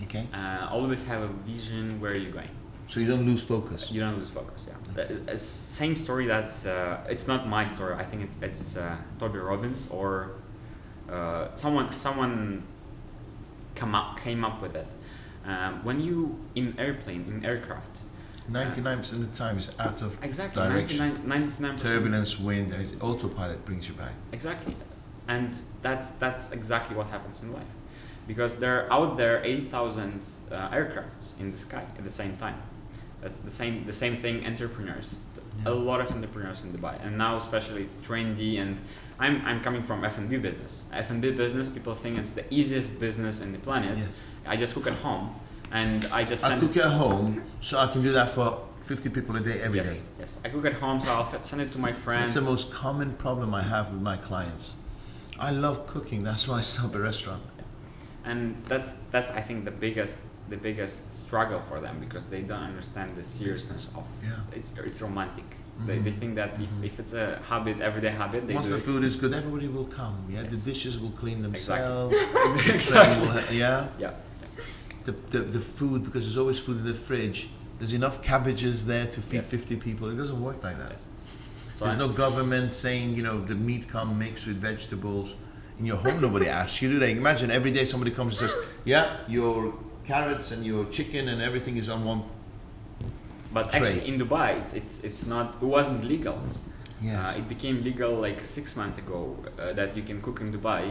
okay. Always have a vision where you're going. So you don't lose focus. You don't lose focus. Yeah. Same story. That's it's not my story. I think it's Toby Robbins or someone came up with it. When you in aircraft. 99% of the time is out of Exactly. direction. 99%. Turbulence, wind, and autopilot brings you back. Exactly, and that's exactly what happens in life, because there are out there 8,000 aircrafts in the sky at the same time. That's the same thing. Entrepreneurs, a lot of entrepreneurs in Dubai, and now especially it's trendy. And I'm coming from FNB business. FNB business, people think it's the easiest business in the planet. Yes. I just cook at home, and I just I send cook at home, so I can do that for 50 people a day every day. Yes, I cook at home, so I'll send it to my friends. It's the most common problem I have with my clients. I love cooking, that's why I set up a restaurant. And that's I think the biggest struggle for them, because they don't understand the seriousness of it's romantic. They think that if it's a habit, everyday habit, they Once do the it. food is good, everybody will come. Yeah, the Yes. dishes will clean Exactly. themselves. Exactly. Yeah. Yeah. The food, because there's always food in the fridge. There's enough cabbages there to feed Yes. 50 people. It doesn't work like that. Yes. So There's no government saying, the meat come mixed with vegetables. In your home, nobody asks you, do they? Imagine every day somebody comes and says, yeah, your carrots and your chicken and everything is on one. But tray. actually, in Dubai, it's not. It wasn't legal. Yes. It became legal like 6 months ago that you can cook in Dubai.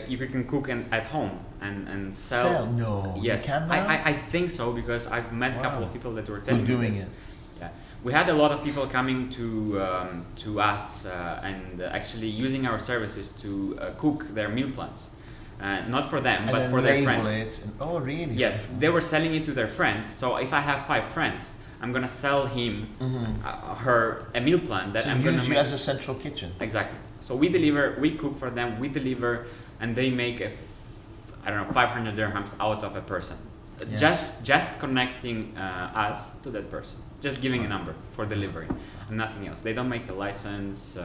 You can cook at home and sell. No. Yes, You can now? I think so, because I've met a couple Wow. of people that were Who telling me doing this. it? Yeah, we had a lot of people coming to us and actually using our services to cook their meal plans, not for them, And but then for their label friends. it. Oh, really? Yes, they were selling it to their friends. So if I have 5 friends, I'm gonna sell him a meal plan that So I'm gonna use you make. as a central kitchen. Exactly. So we deliver, we cook for them, we deliver, and they make 500 dirhams out of a person. Yes. Just connecting us to that person, just giving a number for delivery, and nothing else. They don't make a license,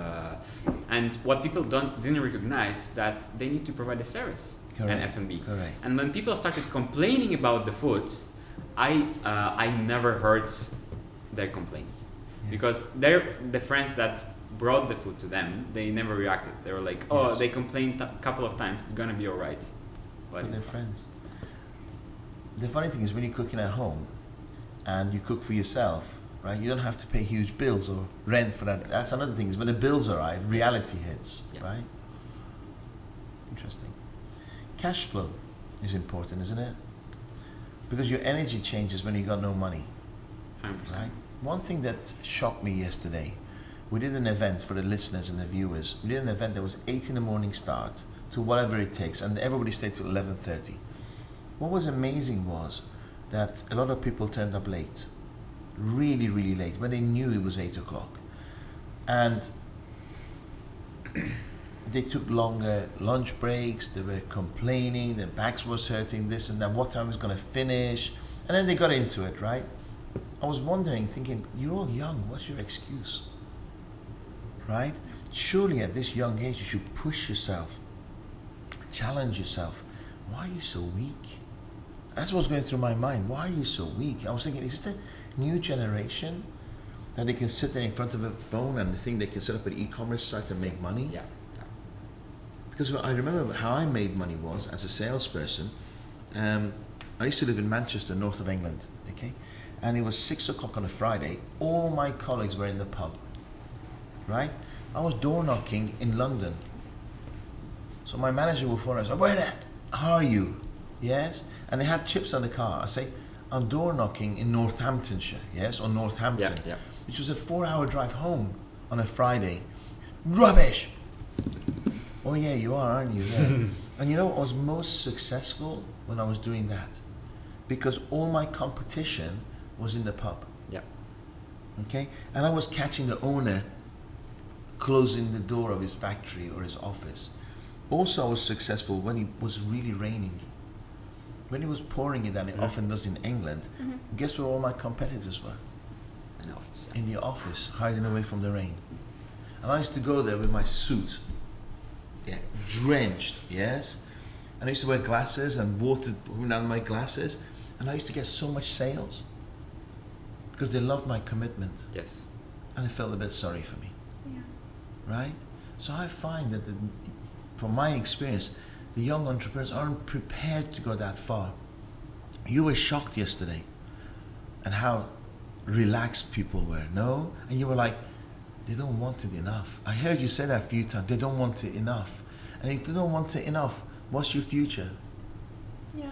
and what people didn't recognize that they need to provide a service and F&B. Correct. And when people started complaining about the food, I never heard their complaints, because they're the friends that brought the food to them. They never reacted. They were like, "Oh, Yes. they complained a couple of times. It's gonna be all right." But they're it's not. friends. the funny thing is when you're cooking at home and you cook for yourself, right? You don't have to pay huge bills or rent for that. That's another thing is when the bills arrive, reality hits, Yeah. right? Interesting. Cash flow is important, isn't it? Because your energy changes when you got no money, 100%. right? One thing that shocked me yesterday, we did an event for the listeners and the viewers. We did an event that was 8 in the morning start to whatever it takes, and everybody stayed till 11:30. What was amazing was that a lot of people turned up late, really, really late, when they knew it was 8 o'clock. And they took longer lunch breaks, they were complaining, their backs was hurting, this and that, what time was going to finish, and then they got into it, right? I was wondering, thinking, you're all young, what's your excuse? Right? Surely at this young age you should push yourself, challenge yourself. Why are you so weak? That's what's going through my mind. Why are you so weak? I was thinking, is this a new generation that they can sit there in front of a phone and they think they can set up an e-commerce site and make money? Yeah. Because I remember how I made money was as a salesperson. I used to live in Manchester, north of England, okay? And it was 6 o'clock on a Friday. All my colleagues were in the pub, right? I was door knocking in London. So my manager will phone us, where are you? Yes? And they had chips on the car. I say, I'm door knocking in Northamptonshire, yes? Or Northampton, Yeah. which was a 4-hour drive home on a Friday. Rubbish! Oh yeah, you are, aren't you? Yeah. And you know what was most successful when I was doing that? Because all my competition was in the pub. Yeah. Okay? And I was catching the owner closing the door of his factory or his office. Also, I was successful when it was really raining. When it was pouring it, and it often does in England, guess where all my competitors were? I know. In the office, hiding away from the rain. And I used to go there with my suit, yeah, drenched, yes? And I used to wear glasses and water pouring down my glasses, and I used to get so much sales because they loved my commitment, Yes. and they felt a bit sorry for me, Yeah. right? So I find that, from my experience, the young entrepreneurs aren't prepared to go that far. You were shocked yesterday at how relaxed people were, no? And you were like, they don't want it enough. I heard you say that a few times, they don't want it enough. And if they don't want it enough, what's your future? Yeah.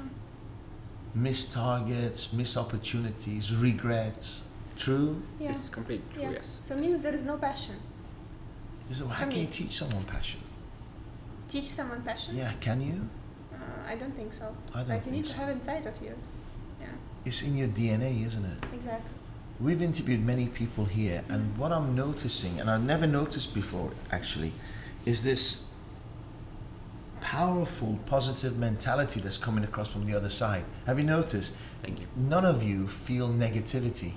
Missed targets, missed opportunities, regrets. True? Yeah. It's completely true, Yeah. yes. So it means there is no passion. So how For can me. you teach someone passion? Teach someone passion? Yeah, can you? I don't think so. I don't like you need think to so. have inside of you. Yeah. It's in your DNA, isn't it? Exactly. We've interviewed many people here, and what I'm noticing, and I've never noticed before actually, is this powerful, positive mentality that's coming across from the other side. Have you noticed? Thank you. None of you feel negativity.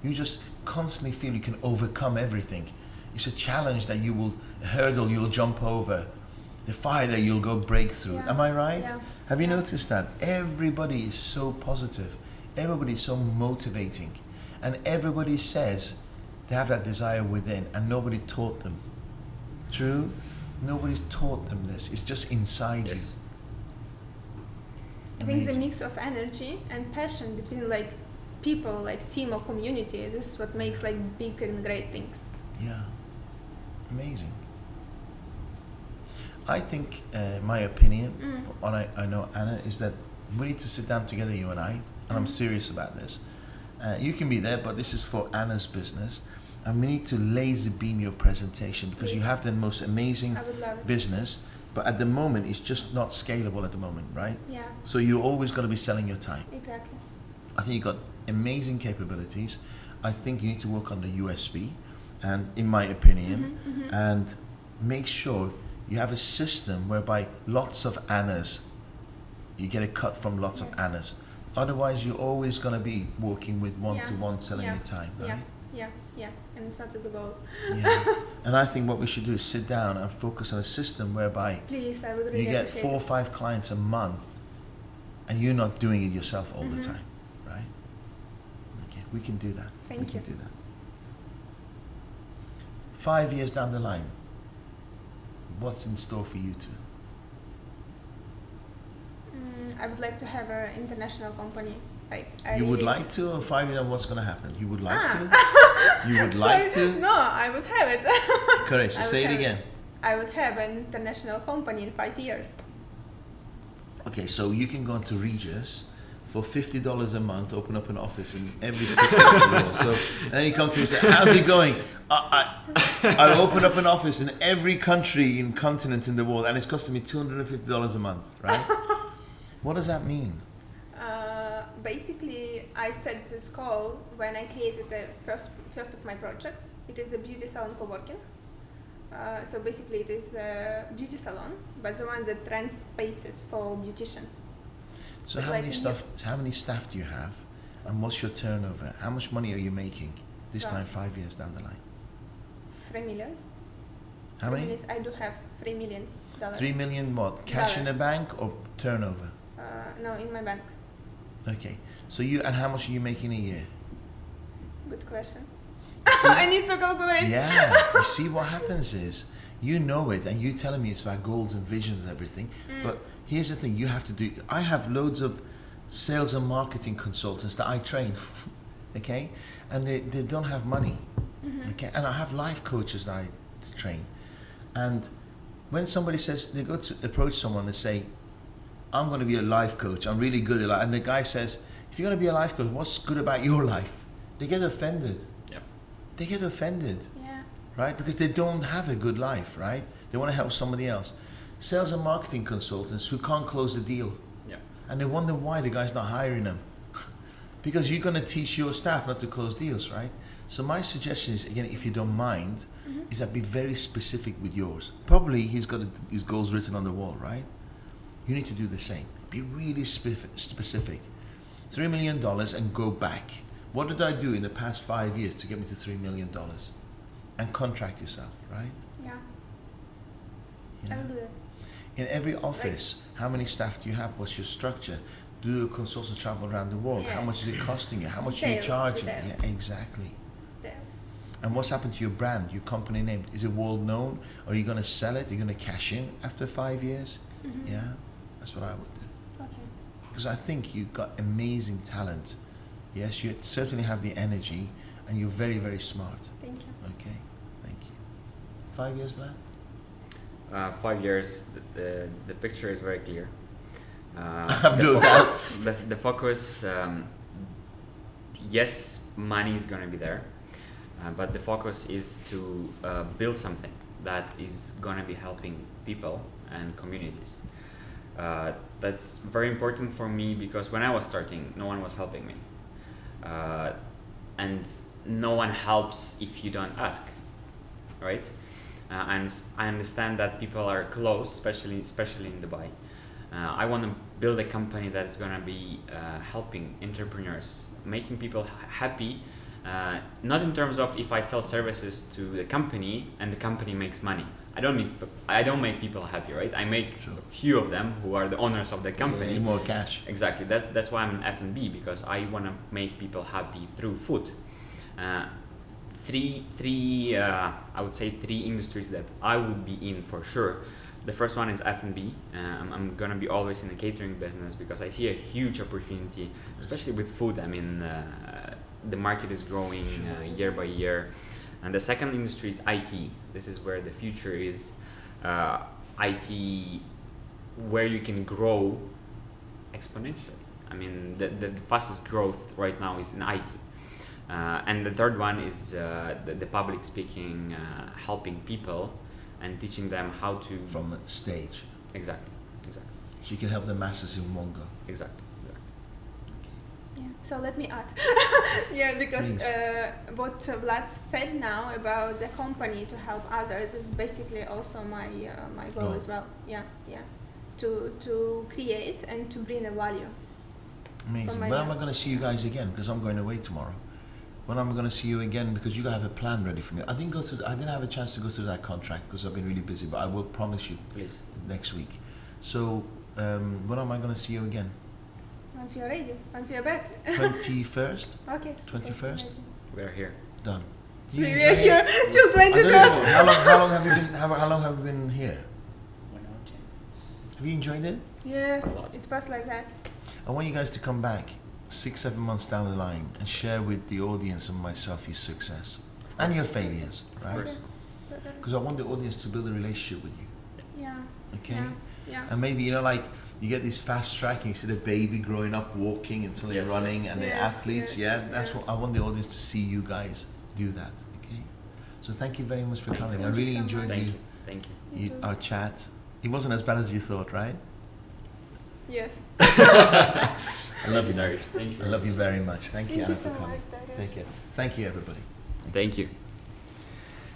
You just constantly feel you can overcome everything. It's a challenge that you will hurdle, you'll jump over. The fire that you'll go break through. Yeah. Am I right? Yeah. Have you Yeah. noticed that? Everybody is so positive. Everybody is so motivating. And everybody says they have that desire within, and nobody taught them. True? Nobody's taught them this. It's just inside you. Yes. I think it's a Amazing. mix of energy and passion between like people, like team or community. This is what makes like big and great things. Yeah. Amazing. I think my opinion, what I know, Anna, is that we need to sit down together, you and I, and I'm serious about this. You can be there, but this is for Anna's business. And we need to laser beam your presentation because you Yes. have the most amazing I would love it. business, but at the moment it's just not scalable at the moment, right? Yeah. So you're always going to be selling your time. Exactly. I think you've got amazing capabilities. I think you need to work on the USP, and in my opinion, and make sure you have a system whereby lots of Annas, you get a cut from lots of Yes. Annas. Otherwise, you're always going to be working with one-to-one selling Yeah. your time, Yeah. right? Yeah. And it's not the goal. Yeah. And I think what we should do is sit down and focus on a system whereby Please, I would really you get appreciate 4 or it. 5 clients a month, and you're not doing it yourself all the time, right? Okay, we can do that. Thank we can you. do that. 5 years down the line, what's in store for you two? I would like to have an international company. Like You would like to, or 5 years, what's going to happen? You would like to? You would like Sorry. to? No, I would have it. Correct, so I would say it have again. I would have an international company in 5 years. Okay, so you can go into Regis for $50 a month, open up an office in every city in the world. So, and then you come to me and say, how's it going? I open up an office in every country and continent in the world, and it's costing me $250 a month, right? What does that mean? Basically, I set this goal when I created the first of my projects. It is a beauty salon co-working. So basically, it is a beauty salon, but the one that rents spaces for beauticians. So how many staff do you have, and what's your turnover? How much money are you making this time 5 years down the line? 3 million. How many? I do have $3 million. 3 million what? Cash in the bank or turnover? No, in my bank. Okay. So and how much are you making a year? Good question. I need to calculate. Yeah. You see, what happens is, you know it, and you telling me it's about goals and visions and everything. But here's the thing: you have to do. I have loads of sales and marketing consultants that I train. Okay, and they don't have money. Okay, and I have life coaches that I train. And when somebody says they go to approach someone and say, I'm going to be a life coach, I'm really good at life, and the guy says, if you're going to be a life coach, what's good about your life? They get offended. Yep. They get offended, Yeah. right? Because they don't have a good life, right? They want to help somebody else. Sales and marketing consultants who can't close the deal. Yep. And they wonder why the guy's not hiring them. Because you're going to teach your staff not to close deals, right? So my suggestion is, again, if you don't mind, is that be very specific with yours. Probably he's got his goals written on the wall, right? You need to do the same. Be really specific. $3 million and go back. What did I do in the past 5 years to get me to $3 million? And contract yourself, right? Yeah. You I know? will do that. In every office, how many staff do you have? What's your structure? Do consultants travel around the world? Yeah. How much is it costing you? How much are you Details, charging? details. Yeah, exactly. Yes. And what's happened to your brand, your company name? Is it world known? Are you going to sell it? Are you going to cash in after 5 years? Yeah, that's what I would do. Okay. Because I think you've got amazing talent. Yes, you certainly have the energy, and you're very, very smart. Thank you. Okay, thank you. 5 years, Vlad? 5 years, the picture is very clear. I have no doubt. The focus, yes, money is going to be there, but the focus is to build something that is going to be helping people and communities. That's very important for me because when I was starting, no one was helping me. And no one helps if you don't ask, right? I understand that people are close, especially in Dubai. I want to build a company that is going to be helping entrepreneurs, making people happy, not in terms of if I sell services to the company and the company makes money. I don't make people happy, right? I make a few of them who are the owners of the company. Need more cash. Exactly. That's why I'm in FNB, because I want to make people happy through food. I would say three industries that I would be in for sure. The first one is F&B. I'm gonna be always in the catering business because I see a huge opportunity, especially with food. I mean, the market is growing year by year. And the second industry is IT. This is where the future is. IT, where you can grow exponentially. I mean, the fastest growth right now is in IT. And the third one is the public speaking, helping people and teaching them how to... From the stage. Exactly. So you can help the masses in one go. Exactly. Yeah. So let me add. Yeah, because what Vlad said now about the company to help others is basically also my goal as well. Yeah. To create and to bring a value. Amazing. When am I going to see you guys again? Because I'm going away tomorrow. When am I going to see you again? Because you have a plan ready for me. I didn't have a chance to go through that contract because I've been really busy. But I will promise you, Please. Next week. So when am I going to see you again? Once you're ready, once you're back. 21st. Okay. 21st. We're here. Done. We are here till 21st. How long have you been here? 1 hour 10 minutes. Have you enjoyed it? Yes, A lot. it's passed like that. I want you guys to come back 6-7 months down the line and share with the audience and myself your success and your failures, Of right? course. Totally. Because I want the audience to build a relationship with you, Yeah. okay? Yeah. Yeah. And maybe, you know, like you get this fast track and you see the baby growing up, walking and suddenly Yes, running, yes. and the Yes, athletes, yes, yeah, that's yes. what I want the audience to see you guys do that, okay? So thank you very much for Thank coming. you. I Thank you really so enjoyed much. Thank you. Thank you. Me too. our chat. It wasn't as bad as you thought, right? Yes. I love you, Dariush. Thank you. I love you very much. Thank you, Thank Anna, you so for coming. much, Dariush. Take care. Thank you, everybody. Thank you.